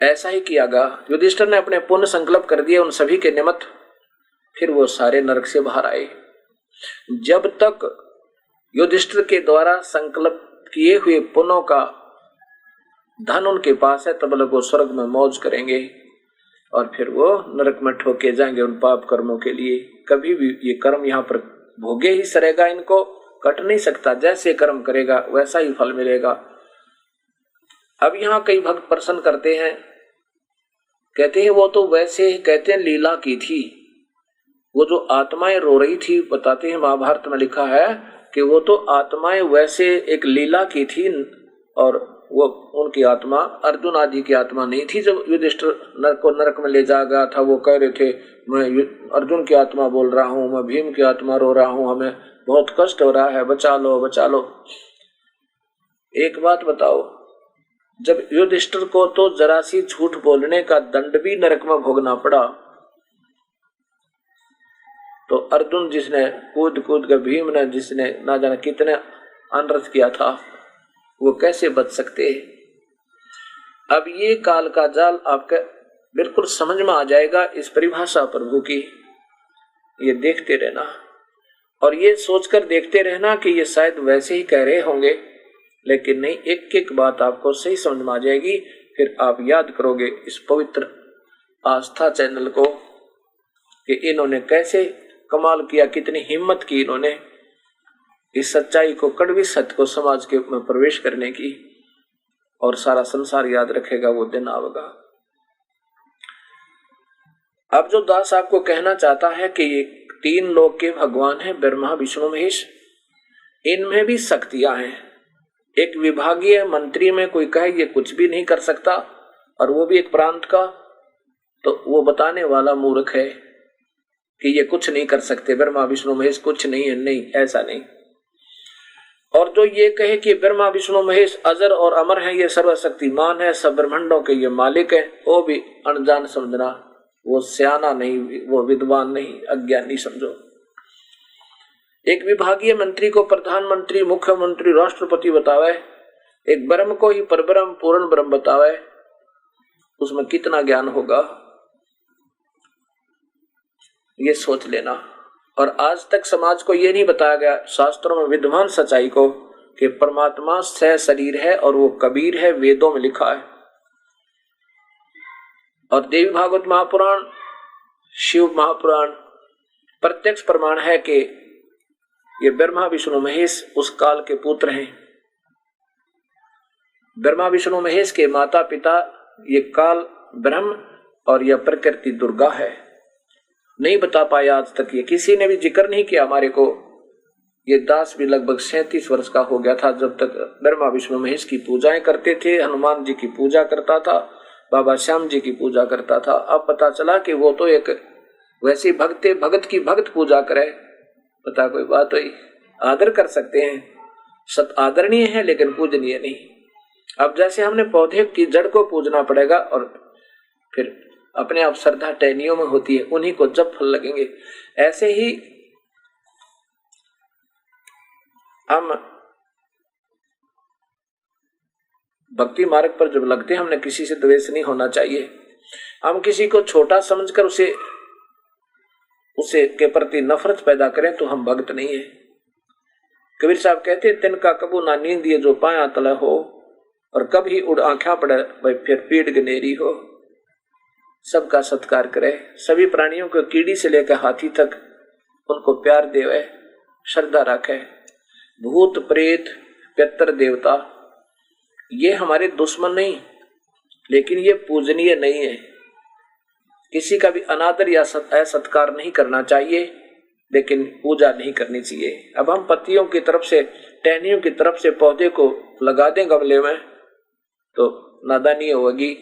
ऐसा ही किया गया, युधिष्ठिर ने अपने पुण्य संकल्प कर दिए उन सभी के निमित्त, फिर वो सारे नरक से बाहर आए। जब तक युधिष्ठिर के द्वारा संकल्प किए हुए पुण्यों का धन उनके पास है, तब लोग वो स्वर्ग में मौज करेंगे, और फिर वो नरक में ठोके जाएंगे उन पाप कर्मों के लिए। कभी भी ये कर्म यहाँ पर भोगे ही सरेगा, इनको कट नहीं सकता, जैसे कर्म करेगा वैसा ही फल मिलेगा। अब यहाँ कई भक्त प्रश्न करते हैं, कहते हैं वो तो वैसे ही कहते हैं लीला की थी, वो जो आत्माएं रो रही थी, बताते हैं महाभारत में लिखा है कि वो तो आत्माएं वैसे एक लीला की थी, और वो उनकी आत्मा अर्जुन आदि की आत्मा नहीं थी। जब युधिष्ठिर नरक में ले जा गया था, वो कह रहे थे मैं अर्जुन की आत्मा बोल रहा हूँ, मैं भीम की आत्मा रो रहा हूँ, हमें बहुत कष्ट हो रहा है, बचा लो बचा लो। एक बात बताओ, जब युधिष्ठिर को तो जरा सी झूठ बोलने का दंड भी नरक में भोगना पड़ा, तो अर्जुन जिसने कूद कूद कर, भीम ने जिसने ना जाने कितने अनर्थ किया था, वो कैसे बच सकते। अब ये काल का जाल आपके बिल्कुल समझ में आ जाएगा, इस परिभाषा प्रभु की ये देखते रहना, और ये सोचकर देखते रहना कि ये शायद वैसे ही कह रहे होंगे, लेकिन नहीं, एक एक बात आपको सही समझ में आ जाएगी। फिर आप याद करोगे इस पवित्र आस्था चैनल को कि इन्होंने कैसे कमाल किया, कितनी हिम्मत की इन्होंने इस सच्चाई को, कड़वी सत्य को समाज के में प्रवेश करने की, और सारा संसार याद रखेगा, वो दिन आएगा। अब जो दास आपको कहना चाहता है कि ये 3 लोक के भगवान हैं, ब्रह्मा विष्णु महेश, इनमें भी शक्तियां हैं। एक विभागीय मंत्री में कोई कहे ये कुछ भी नहीं कर सकता, और वो भी एक प्रांत का, तो वो बताने वाला मूर्ख है कि ये कुछ नहीं कर सकते, ब्रह्मा विष्णु महेश कुछ नहीं है, नहीं ऐसा नहीं। और जो ये कहे कि ब्रह्मा विष्णु महेश अजर और अमर है, ये सर्वशक्तिमान है, सब ब्रह्मांडों के ये मालिक है, वो भी अनजान समझना, वो सियाना नहीं, वो विद्वान नहीं, अज्ञानी समझो। एक विभागीय मंत्री को प्रधानमंत्री, मुख्यमंत्री, राष्ट्रपति बतावे, एक ब्रह्म को ही परब्रह्म पूर्ण ब्रह्म बतावे, उसमें कितना ज्ञान होगा, ये सोच लेना। और आज तक समाज को ये नहीं बताया गया शास्त्रों में विद्वान सच्चाई को कि परमात्मा सह शरीर है और वो कबीर है, वेदों में लिखा है। और देवी भागवत महापुराण, शिव महापुराण प्रत्यक्ष प्रमाण है कि ये ब्रह्मा विष्णु महेश उस काल के पुत्र हैं। ब्रह्मा विष्णु महेश के माता पिता ये काल ब्रह्म और यह प्रकृति दुर्गा है। नहीं बता पाया आज तक, ये किसी ने भी जिक्र नहीं किया हमारे को ये दास भी लगभग 37 वर्ष का हो गया था जब तक ब्रह्मा विष्णु महेश की पूजाएं करते थे। हनुमान जी की पूजा करता था, बाबा श्याम जी की पूजा करता था। अब पता चला कि वो तो एक वैसी भगत की भगत पूजा करे। पता कोई बात हुई, आदर कर सकते हैं, सत आदरणीय है लेकिन पूजनीय नहीं। अब जैसे हमने पौधे की जड़ को पूजना पड़ेगा और फिर अपने आप श्रद्धा टहनियों में होती है, उन्हीं को जब फल लगेंगे। ऐसे ही हम भक्ति मार्ग पर जब लगते हैं, हमने किसी से द्वेष नहीं होना चाहिए। हम किसी को छोटा समझकर उसे के प्रति नफरत पैदा करें तो हम भक्त नहीं है। कबीर साहब कहते हैं, तिनका कबू ना नींद ये जो पाया तला हो, और कभी उड़ आंखा पड़े भाई फिर पीड़ गनेरी हो। सबका सत्कार करे, सभी प्राणियों को कीड़ी से लेकर हाथी तक उनको प्यार देवे, श्रद्धा रखे। भूत प्रेत पितर देवता ये हमारे दुश्मन नहीं, लेकिन ये पूजनीय नहीं है। किसी का भी अनादर या असत्कार नहीं करना चाहिए, लेकिन पूजा नहीं करनी चाहिए। अब हम पत्तियों की तरफ से, टहनियों की तरफ से पौधे को लगा दें गमले में तो नादानी होगी,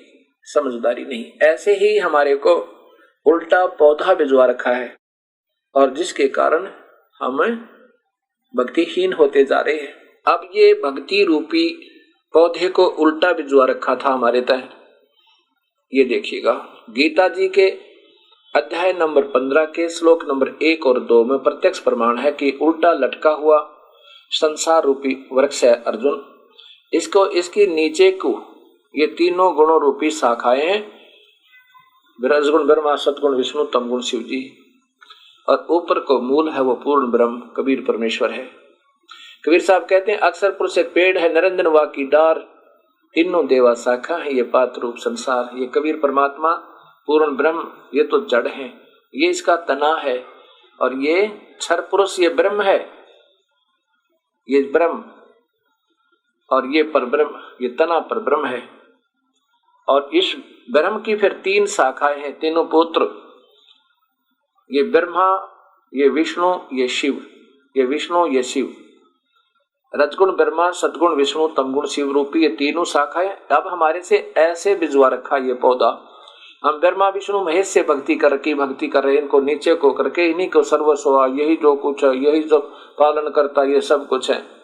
समझदारी नहीं। ऐसे ही हमारे को उल्टा पौधा भिजवा रखा है और जिसके कारण हम भक्तिहीन होते जा रहे हैं। अब ये भक्ति रूपी पौधे को उल्टा भिजवा रखा था हमारे तय। ये देखिएगा, गीता जी के अध्याय नंबर 15 के श्लोक नंबर 1 और 2 में प्रत्यक्ष प्रमाण है कि उल्टा लटका हुआ संसार रूपी वृक्ष है अर्जुन। इसको इसकी नीचे को ये तीनों गुणों रूपी शाखाएं हैं, रजगुण ब्रह्मा, सतगुण विष्णु, तमगुण शिव जी, और ऊपर को मूल है वो पूर्ण ब्रह्म कबीर परमेश्वर है। कबीर साहब कहते हैं, अक्सर पुरुष एक पेड़ है, नरेंद्र वा की डार, तीनों देवा शाखा है, ये पात्र रूप संसार। ये कबीर परमात्मा पूर्ण ब्रह्म ये तो जड़ है, ये इसका तना है, और ये क्षर पुरुष ये ब्रह्म है, ये ब्रह्म, और ये पर ब्रह्म, ये तना पर ब्रह्म है। और इस ब्रह्म की फिर 3 शाखाएं हैं, तीनों पुत्र, ये ब्रह्मा, ये विष्णु, ये शिव, ये विष्णु, ये शिव। रजगुण ब्रह्मा, सतगुण विष्णु, तमगुण शिव रूपी ये तीनों शाखाएं। अब हमारे से ऐसे भिजवा रखा ये पौधा, हम ब्रह्मा विष्णु महेश से भक्ति कर रहे हैं, इनको नीचे को करके इन्हीं को सर्वस्व, यही जो कुछ है, यही जो पालन करता, ये सब कुछ है,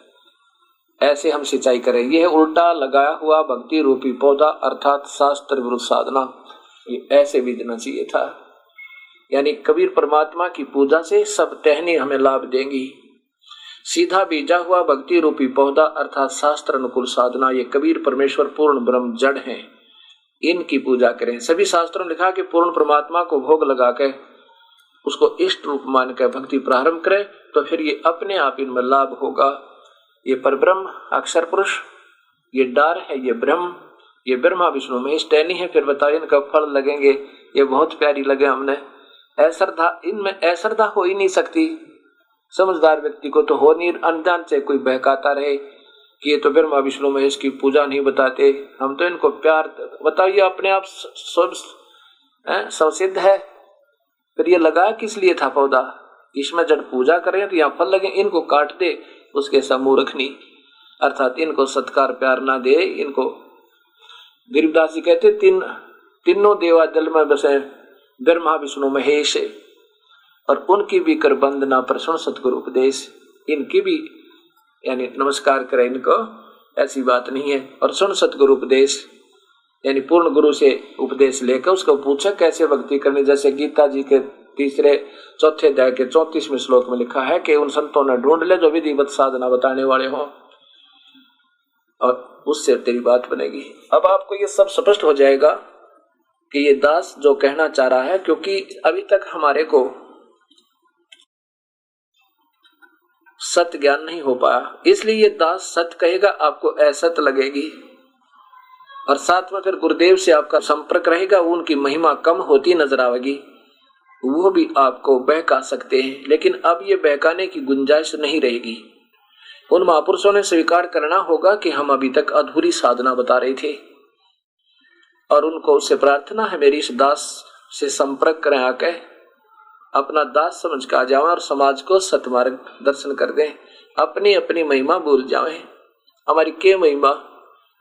ऐसे हम सिंचाई करें। यह उल्टा लगाया हुआ भक्ति रूपी पौधा अर्थात शास्त्र विरुद्ध साधना, ये ऐसे बीजना चाहिए था। यानी कबीर परमात्मा की पूजा से सब टहनी हमें लाभ देंगी। सीधा बीजा हुआ भक्ति रूपी पौधा अर्थात शास्त्र अनुकूल साधना, ये कबीर परमेश्वर पूर्ण ब्रह्म जड़ हैं, इनकी पूजा करें। सभी शास्त्रों में लिखा कि पूर्ण परमात्मा को भोग लगा के उसको इष्ट रूप मान कर भक्ति प्रारंभ करें तो फिर ये अपने आप इनमें लाभ होगा। ये परब्रह्म अक्षर पुरुष, ये डार है, ये ब्रह्म, ये ब्रह्मा विष्णु महेश टहनी है। फिर बताइए इनका फल लगेंगे, ये बहुत प्यारी लगे हमने। अश्रद्धा, इनमें अश्रद्धा हो ही नहीं सकती। समझदार व्यक्ति को तो हो नहीं, अनजान से कोई बहकाता रहे कि ये तो ब्रह्मा विष्णु महेश की पूजा नहीं बताते, हम तो इनको प्यार, बताइए अपने आप स्वसिद्ध है। फिर ये लगाया किस लिए था पौधा? इसमें जब पूजा करें तो यहाँ फल लगे, इनको काट दे उसके समूह रखनी, अर्थात इनको सत्कार प्यार ना दे। इनको गरीबदास जी कहते तीनों देवा जल में बसे, ब्रह्मा विष्णु महेश, और उनकी भी कर बंदना पर सुन सतगुरु उपदेश। इनकी भी यानी नमस्कार करें इनको, ऐसी बात नहीं है। और सुन सतगुरु उपदेश यानी पूर्ण गुरु से उपदेश लेकर उसको पूछा कैसे भक्ति करनी। जैसे गीता जी के 3-4 अध्याय के 34वें श्लोक में लिखा है कि उन संतों ने ढूंढ ले जो विधिवत साधना बताने वाले हों, और उससे तेरी बात बनेगी। अब आपको ये सब स्पष्ट हो जाएगा कि ये दास जो कहना चाह रहा है, क्योंकि अभी तक हमारे को सत्य ज्ञान नहीं हो पाया, इसलिए ये दास सत्य कहेगा, आपको असत्य लगेगी। और साथ में फिर गुरुदेव से आपका संपर्क रहेगा, उनकी महिमा कम होती नजर आएगी, वो भी आपको बहका सकते हैं। लेकिन अब ये बहकाने की गुंजाइश नहीं रहेगी। उन महापुरुषों ने स्वीकार करना होगा कि हम अभी तक अधूरी साधना बता रहे थे, और उनको उससे प्रार्थना है मेरी इस दास से संपर्क करें, आके अपना दास समझ कर आ जाओ और समाज को सतमार्ग दर्शन कर दें। अपनी अपनी महिमा भूल जाए। हमारी क्या महिमा,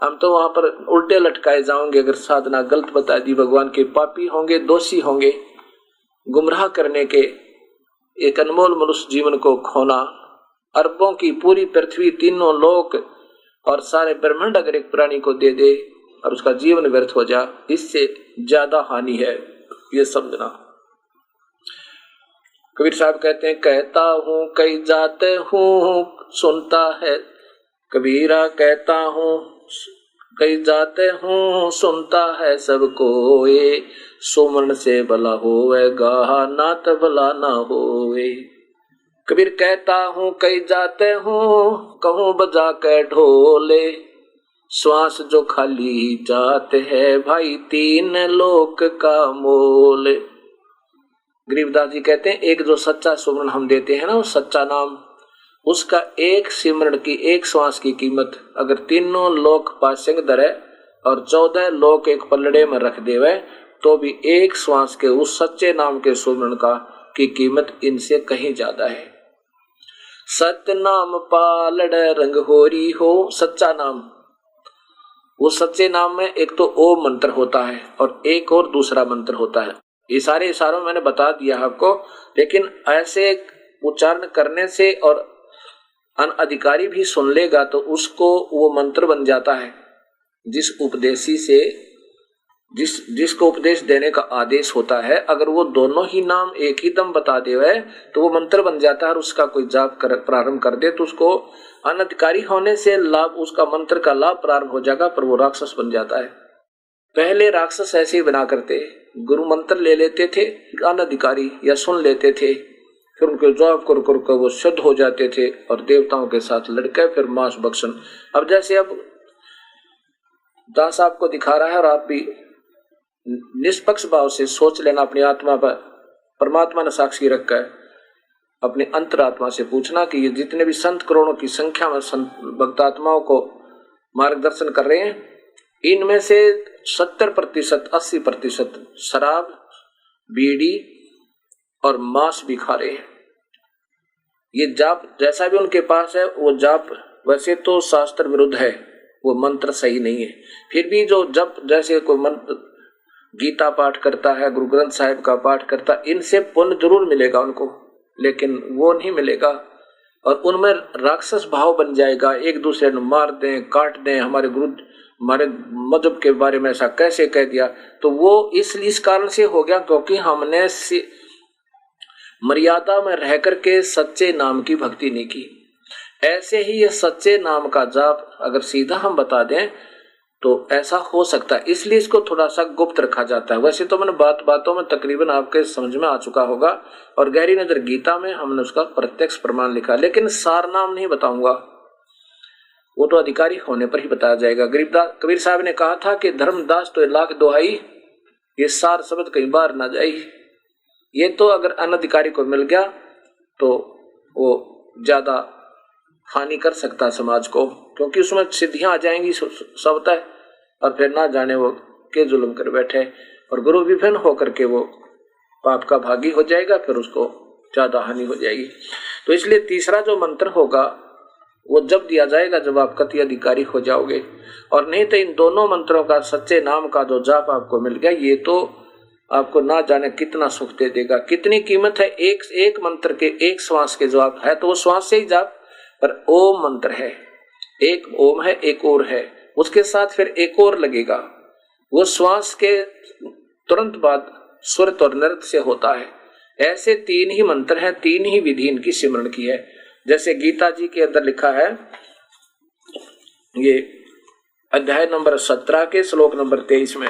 हम तो वहां पर उल्टे लटकाए जाओगे अगर साधना गलत बता दी। भगवान के पापी होंगे, दोषी होंगे। गुमराह करने के एक अनमोल मनुष्य जीवन को खोना, अरबों की पूरी पृथ्वी, तीनों लोक और सारे ब्रह्मांड अगर एक प्राणी को दे दे और उसका जीवन व्यर्थ हो जाए, इससे ज्यादा हानि है, ये समझना। कबीर साहब कहते हैं, कहता हूँ कई जाते हूँ सुनता है कबीरा, कहता हूँ कई जाते हूँ सुनता है सबको, ये सुमन से भला होवेगा नात भला ना होवे। कबीर कहता हूँ कई जाते हूँ कहूँ बजा के ढोले, श्वास जो खाली जाते है भाई तीन लोक का मोल। गरीबदास जी कहते हैं, एक जो सच्चा सुमरन हम देते हैं ना, वो सच्चा नाम, उसका एक सिमरण की, एक श्वास की कीमत अगर तीनों लोक पासेंग धरे और 14 लोक एक पलड़े में रख देवे, तो भी एक श्वास के उस सच्चे नाम के सुमरण का की कीमत इनसे कहीं ज्यादा है। सत्य नाम पालड़ रंग होरी हो, सच्चा नाम, वो सच्चे नाम में एक तो ओम मंत्र होता है और एक और दूसरा मंत्र होता है। ये सारे इशारों मैंने बता दिया आपको, लेकिन ऐसे उच्चारण करने से और अनअधिकारी भी सुन लेगा तो उसको वो मंत्र बन जाता है। जिस उपदेशी से जिसको उपदेश देने का आदेश होता है, अगर वो दोनों ही नाम एक ही दम बता देवे तो वो मंत्र बन जाता है और उसका कोई जाप प्रारंभ कर दे तो उसको अनधिकारी होने से लाभ, उसका मंत्र का लाभ प्रारंभ हो जाएगा, पर वो राक्षस बन जाता है। पहले राक्षस ऐसे ही बना करते, गुरु मंत्र ले लेते थे अनधिकारी या सुन लेते थे, फिर उनके जॉब कर वो शुद्ध हो जाते थे और देवताओं के साथ लड़के फिर मांस भक्षण। अब जैसे अब दास आपको दिखा रहा है और आप भी निष्पक्ष भाव से सोच लेना, अपनी आत्मा पर परमात्मा ने साक्षी रखा है, अपने अंतरात्मा से पूछना कि ये जितने भी संत करोड़ों की संख्या में संत भक्तात्माओं को मार्गदर्शन कर रहे हैं, इनमें से 70% 80% शराब, बीड़ी और मांस भी खा रहे हैं। ये जाप जैसा भी उनके पास है, वो जाप वैसे तो शास्त्र विरुद्ध है, वो मंत्र सही नहीं है, फिर भी जो जप, जैसे कोई मंत्र गीता पाठ करता है, गुरु ग्रंथ साहिब का पाठ करता है, इनसे पुण्य जरूर मिलेगा उनको, लेकिन वो नहीं मिलेगा और उनमें राक्षस भाव बन जाएगा, एक दूसरे को मार दें, काट दें, हमारे गुरु हमारे मजहब के बारे में ऐसा कैसे कह दिया। तो वो इस कारण से हो गया क्योंकि हमने मर्यादा में रह करके सच्चे नाम की भक्ति नहीं की। ऐसे ही ये सच्चे नाम का जाप अगर सीधा हम बता दें तो ऐसा हो सकता है, इसलिए इसको थोड़ा सा गुप्त रखा जाता है। वैसे तो मैंने बातों में तकरीबन आपके समझ में आ चुका होगा और गहरी नजर गीता में हमने उसका प्रत्यक्ष प्रमाण लिखा, लेकिन सार नाम नहीं बताऊंगा, वो तो अधिकारी होने पर ही बताया जाएगा। कबीर साहब ने कहा था कि धर्मदास तो लाख दोहाई, ये सार शब्द कई बार ना जाई। ये तो अगर अनधिकारी को मिल गया तो वो ज्यादा हानि कर सकता समाज को, क्योंकि उसमें सिद्धियां आ जाएंगी सबता है और फिर ना जाने वो के जुल्म कर बैठे और गुरु विभिन्न होकर के वो पाप का भागी हो जाएगा, फिर उसको ज्यादा हानि हो जाएगी। तो इसलिए तीसरा जो मंत्र होगा वो जब दिया जाएगा जब आप कति अधिकारी हो जाओगे, और नहीं तो इन दोनों मंत्रों का सच्चे नाम का जो जाप आपको मिल गया, ये तो आपको ना जाने कितना सुख दे देगा, कितनी कीमत है एक मंत्र के, एक श्वास के जाप है तो वो श्वास से ही जाप, पर ओम मंत्र है, एक ओम है एक और है, उसके साथ फिर एक और लगेगा, वो श्वास के तुरंत बाद सुरत और नृत्य से होता है। ऐसे 3 ही मंत्र हैं, 3 ही विधि इनकी सिमरण की है। जैसे गीता जी के अंदर लिखा है, ये अध्याय नंबर 17 के श्लोक नंबर 23 में,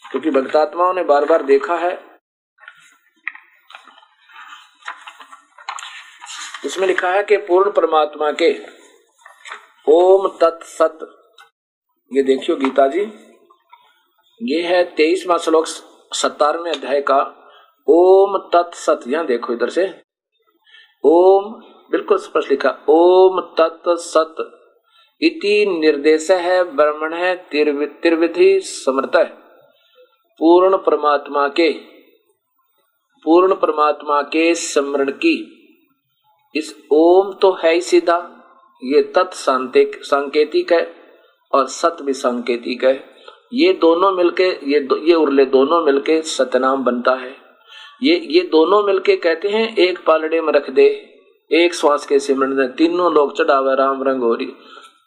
क्योंकि भक्तात्माओं ने बार बार देखा है, इसमें लिखा है कि पूर्ण परमात्मा के ओम तत्सत, ये देखियो गीता जी, ये है 23वां श्लोक 17वें अध्याय का, ओम तत्सत। यहां देखो इधर से, ओम बिल्कुल स्पष्ट लिखा, ओम तत्सत इति निर्देश है ब्रह्मण है त्रिविधि समर्थ है। पूर्ण परमात्मा के स्मरण की इस ओम तो है ही सीधा, ये तत् सांकेतिक है और सत भी सांकेतिक है। ये दोनों मिलके ये उर्ले दोनों मिलके सतनाम बनता है। ये दोनों मिलके कहते हैं एक पालड़े में रख दे, एक श्वास के सिमरन दे, तीनों लोग चढ़ावे राम रंगोरी,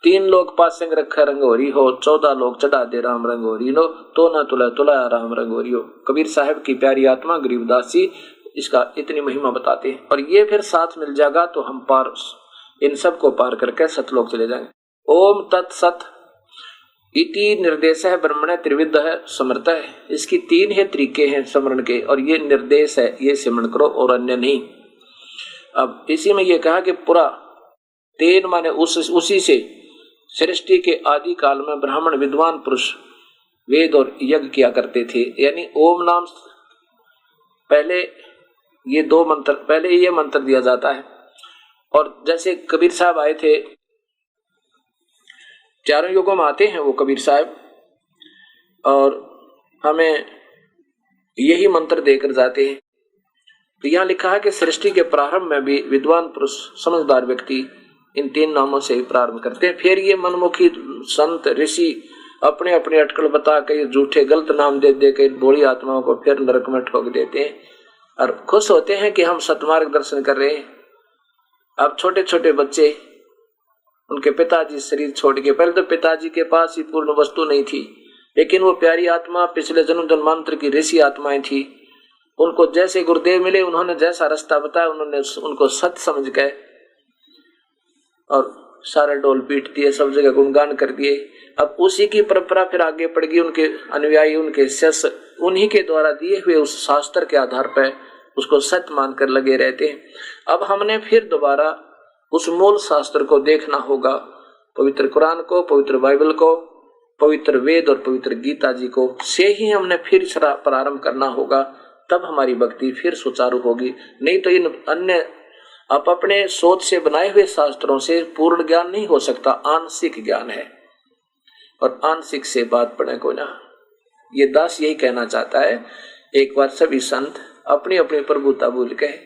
3 लोग पासंग रखे रंगोरी हो, 14 लोग चढ़ा दे राम रंगोरी नो, तो ना तुला तुला राम रंगोरी हो। कबीर साहब की प्यारी आत्मा गरीबदास जी इसका इतनी महिमा बताते हैं। और ये फिर साथ मिल जाएगा तो हम पार, इन सब को पार करके सतलोक चले जाएंगे। ओम तत्सत इति निर्देश है ब्रह्मण त्रिविध है समर्थ है। इसकी 3 ही तरीके हैं स्मरण के, और ये निर्देश है, ये स्मरण करो और अन्य नहीं। अब इसी में ये कहा कि पूरा 3 माने उसी से सृष्टि के आदि काल में ब्राह्मण विद्वान पुरुष वेद और यज्ञ किया करते थे। यानी ओम नाम पहले ये 2 मंत्र, पहले ये मंत्र दिया जाता है। और जैसे कबीर साहब आए थे, चारों युगों में आते हैं वो कबीर साहब, और हमें यही मंत्र देकर जाते हैं। तो यहाँ लिखा है कि सृष्टि के प्रारंभ में भी विद्वान पुरुष समझदार व्यक्ति इन 3 नामों से प्रारंभ करते हैं। फिर ये मनमुखी संत ऋषि अपने अपने अटकल बता के झूठे गलत नाम दे दे के बोली आत्माओं को फिर नरक में ठोक देते हैं और खुश होते हैं कि हम सतमार्ग दर्शन कर रहे हैं। अब छोटे छोटे बच्चे, उनके पिताजी शरीर छोड़ के, पहले तो पिताजी के पास ही पूर्ण वस्तु नहीं थी, लेकिन वो प्यारी आत्मा पिछले जन्म जन्मांतर की ऋषि आत्माएं थी। उनको जैसे गुरुदेव मिले, उन्होंने जैसा रास्ता बताया, उन्होंने उनको सत्य समझ गए और सारे डोल पीट दिए, सब जगह गुणगान कर दिए। अब उसी की परंपरा फिर आगे पड़ गई, उनके अनुयायी, उनके शिष्य उन्हीं के द्वारा दिए हुए उस शास्त्र के आधार पर उसको सत्य मानकर लगे रहते हैं। अब हमने फिर दोबारा उस मूल शास्त्र को देखना होगा, पवित्र कुरान को, पवित्र बाइबल को, पवित्र वेद और पवित्र गीता जी को, से ही हमने फिर प्रारंभ करना होगा, तब हमारी भक्ति फिर सुचारू होगी। नहीं तो इन अन्य आप अपने सोच से बनाए हुए शास्त्रों से पूर्ण ज्ञान नहीं हो सकता, आंशिक ज्ञान है, और आंशिक से बात पड़े को ना। ये दास यही कहना चाहता है। एक बार सभी संत अपनी अपनी प्रभुता भूल गए।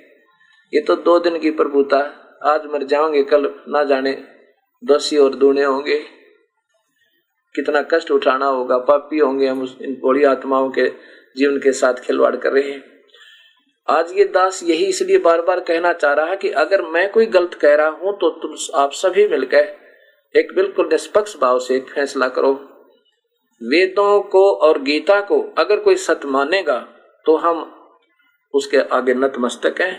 ये तो 2 दिन की प्रभुता, आज मर जाओगे कल ना जाने दोषी और दूने होंगे, कितना कष्ट उठाना होगा, पापी होंगे हम, इन बड़ी आत्माओं के जीवन के साथ खिलवाड़ कर रहे हैं। आज ये दास यही इसलिए बार बार कहना चाह रहा है कि अगर मैं कोई गलत कह रहा हूं तो तुम आप सभी मिलकर एक बिल्कुल निष्पक्ष भाव से एक फैसला करो। वेदों को और गीता को अगर कोई सत्य मानेगा तो हम उसके आगे नतमस्तक हैं,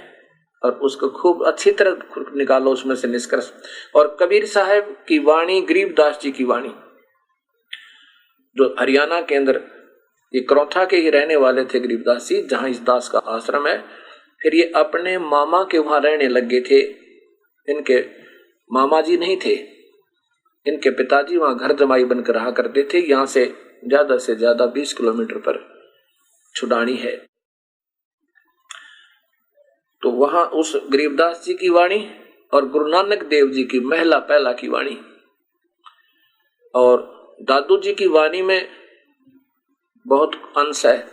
और उसको खूब अच्छी तरह निकालो उसमें से निष्कर्ष। और कबीर साहब की वाणी, गरीबदास जी की वाणी, जो हरियाणा के अंदर, ये करौथा के ही रहने वाले थे गरीबदास जी, जहां इस दास का आश्रम है। फिर ये अपने मामा के वहां रहने लग गए थे। इनके मामा जी नहीं थे, इनके पिताजी वहां घर जमाई बनकर रहा करते थे। यहां से ज्यादा 20 किलोमीटर पर छुडानी है। तो वहां उस गरीबदास जी की वाणी और गुरु नानक देव जी की महला पहला की वाणी और दादू जी की वाणी में बहुत अंश है,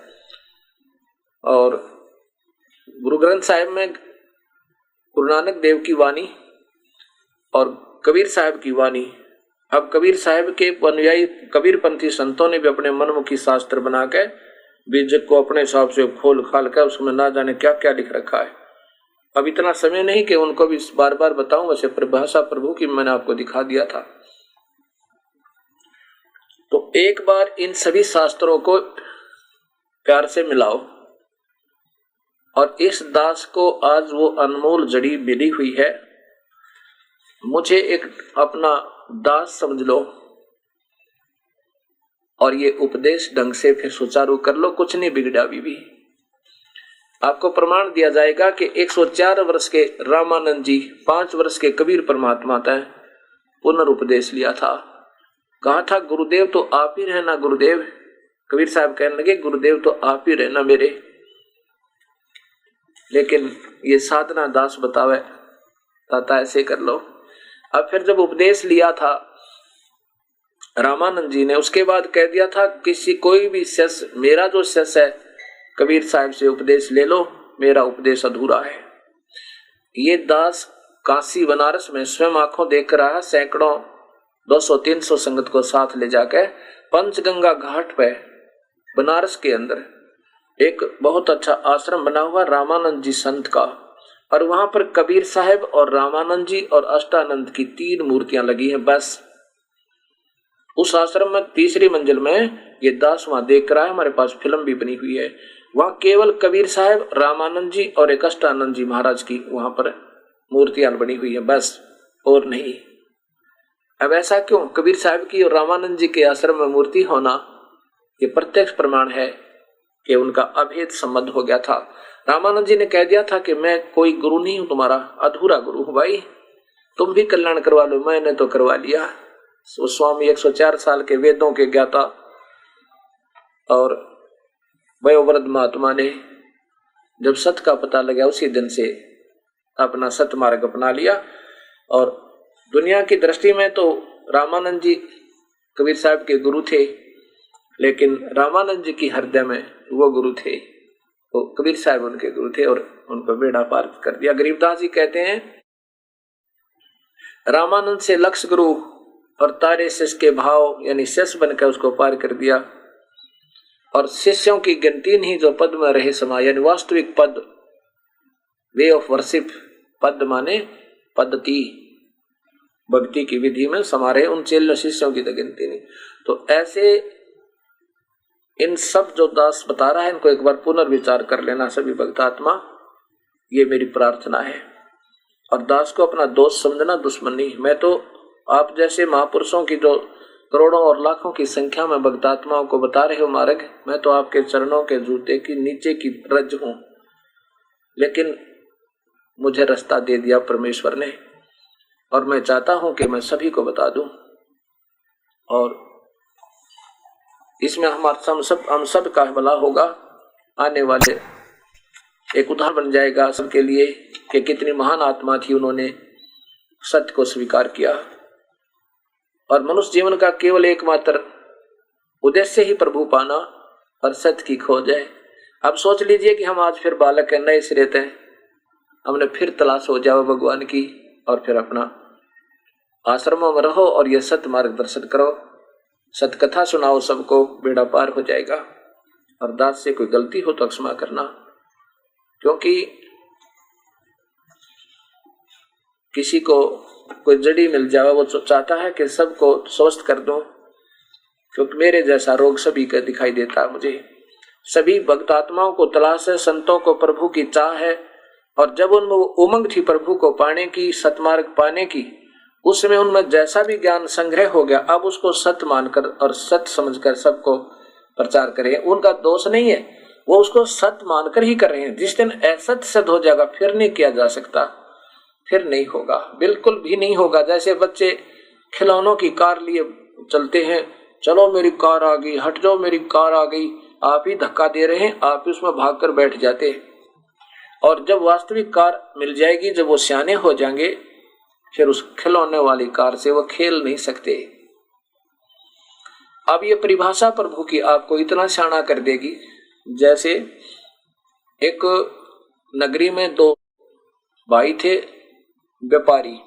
और गुरु ग्रंथ साहिब में गुरु नानक देव की वाणी और कबीर साहब की वाणी। अब कबीर साहब के अनुयायी कबीरपंथी संतों ने भी अपने मनमुखी शास्त्र बनाकर बीजक को अपने हिसाब से खोल खाल कर उसमें ना जाने क्या क्या लिख रखा है। अब इतना समय नहीं कि उनको भी बार बार बताऊं, वैसे परिभाषा प्रभु की मैंने आपको दिखा दिया था। तो एक बार इन सभी शास्त्रों को प्यार से मिलाओ, और इस दास को आज वो अनमोल जड़ी मिली हुई है। मुझे एक अपना दास समझ लो, और ये उपदेश ढंग से फिर सुचारू कर लो, कुछ नहीं बिगड़ा भी। आपको प्रमाण दिया जाएगा कि 104 वर्ष के रामानंद जी, 5 वर्ष के कबीर परमात्मा तय पुनरुपदेश लिया था। कहा था गुरुदेव तो आप ही रहना गुरुदेव। कबीर साहब कहने लगे गुरुदेव तो आप ही रहना मेरे। लेकिन ये साधना दास बतावे ताता ऐसे कर लो। अब फिर जब उपदेश लिया था रामानंद जी ने, उसके बाद कह दिया था किसी कोई भी शिष्य, मेरा जो शिष्य है कबीर साहब से उपदेश ले लो, मेरा उपदेश अधूरा है। ये दास काशी बनारस में स्वयं आंखों देख रहा, सैकड़ों 200-300 संगत को साथ ले जाकर पंचगंगा घाट पे बनारस के अंदर एक बहुत अच्छा आश्रम बना हुआ रामानंद जी संत का, और वहां पर कबीर साहब और रामानंद जी और अष्टानंद की 3 मूर्तियां लगी हैं। बस उस आश्रम में 3री मंजिल में ये दास वहां देख रहा है, हमारे पास फिल्म भी बनी हुई है। वहां केवल कबीर साहब, रामानंद जी और एक अष्टानंद जी महाराज की वहां पर मूर्तियां बनी हुई है, बस और नहीं। अब ऐसा क्यों? कबीर साहब की और रामानंद जी के आश्रम में मूर्ति होना ये प्रत्यक्ष प्रमाण है कि उनका अभेद संबंध हो गया था। रामानंद जी ने कह दिया था कि मैं कोई गुरु नहीं हूं, तुम्हारा अधूरा गुरु हूं भाई, तुम भी कल्याण करवा लो, मैंने तो करवा लिया। स्वामी 104 साल के वेदों के ज्ञाता और वयोवृद्ध महात्मा ने जब सत्य का पता लगा उसी दिन से अपना सत्य मार्ग अपना लिया। और दुनिया की दृष्टि में तो रामानंद जी कबीर साहब के गुरु थे, लेकिन रामानंद जी की हृदय में वो गुरु थे, वो कबीर साहब उनके गुरु थे और उन पर बेड़ा पार कर दिया। गरीबदास जी कहते हैं रामानंद से लक्ष्य गुरु और तारे शिष्य के भाव, यानी शिष्य बनकर उसको पार कर दिया। और शिष्यों की गिनती नहीं जो पद में रहे समा, यानी वास्तविक पद, वे ऑफ वर्शिप, पद माने पद्धति, भक्ति की विधि में समा रहे, उन 4 शिष्यों की तो गिनती नहीं। तो ऐसे इन सब जो दास बता रहा है इनको एक बार पुनर्विचार कर लेना सभी भक्तात्मा, ये मेरी प्रार्थना है। और दास को अपना दोस्त समझना, दुश्मन नहीं। मैं तो आप जैसे महापुरुषों की जो करोड़ों और लाखों की संख्या में भक्तात्माओं को बता रहे हो मार्ग, मैं तो आपके चरणों के जूते की नीचे की रज हूं, लेकिन मुझे रास्ता दे दिया परमेश्वर ने, और मैं चाहता हूं कि मैं सभी को बता दूं। और इसमें हम सब का भला होगा। आने वाले एक उदाहरण बन जाएगा सबके लिए कि कितनी महान आत्मा थी, उन्होंने सत्य को स्वीकार किया। और मनुष्य जीवन का केवल एकमात्र उद्देश्य ही प्रभु पाना और सत्य की खोज है। अब सोच लीजिए कि हम आज फिर बालक है, नए सिरे थे, हमने फिर तलाश हो जाओ भगवान की, और फिर अपना आश्रमों में रहो और यह सत्य मार्गदर्शन करो, सत्य कथा सुनाओ सबको, बेड़ा पार हो जाएगा। और दास से कोई गलती हो तो क्षमा करना, क्योंकि किसी को कोई जड़ी मिल जाए वो चाहता है कि सबको स्वस्थ कर दूं, क्योंकि मेरे जैसा रोग सभी का दिखाई देता है मुझे। सभी भक्तात्माओं को तलाश है, संतों को प्रभु की चाह है, और जब उनमें वो उमंग थी प्रभु को पाने की, सतमार्ग पाने की, उसमें उनमें जैसा भी ज्ञान संग्रह हो गया, अब उसको सत्य मानकर और सत्य समझकर सबको प्रचार करें। उनका दोष नहीं है, वो उसको सत्य मानकर ही कर रहे हैं। जिस दिन असत्य सिद्ध हो जाएगा फिर नहीं किया जा सकता, फिर नहीं होगा, बिल्कुल भी नहीं होगा। जैसे बच्चे खिलौनों की कार लिए चलते हैं, चलो मेरी कार आ गई, हट जाओ मेरी कार आ गई, आप ही धक्का दे रहे हैं, आप उसमें भागकर बैठ जाते। और जब वास्तविक कार मिल जाएगी, जब वो सियाने हो जाएंगे, फिर उस खिलौने वाली कार से वो खेल नहीं सकते। अब ये परिभाषा प्रभु की आपको इतना सियाना कर देगी, जैसे एक नगरी में 2 भाई थे व्यापारी।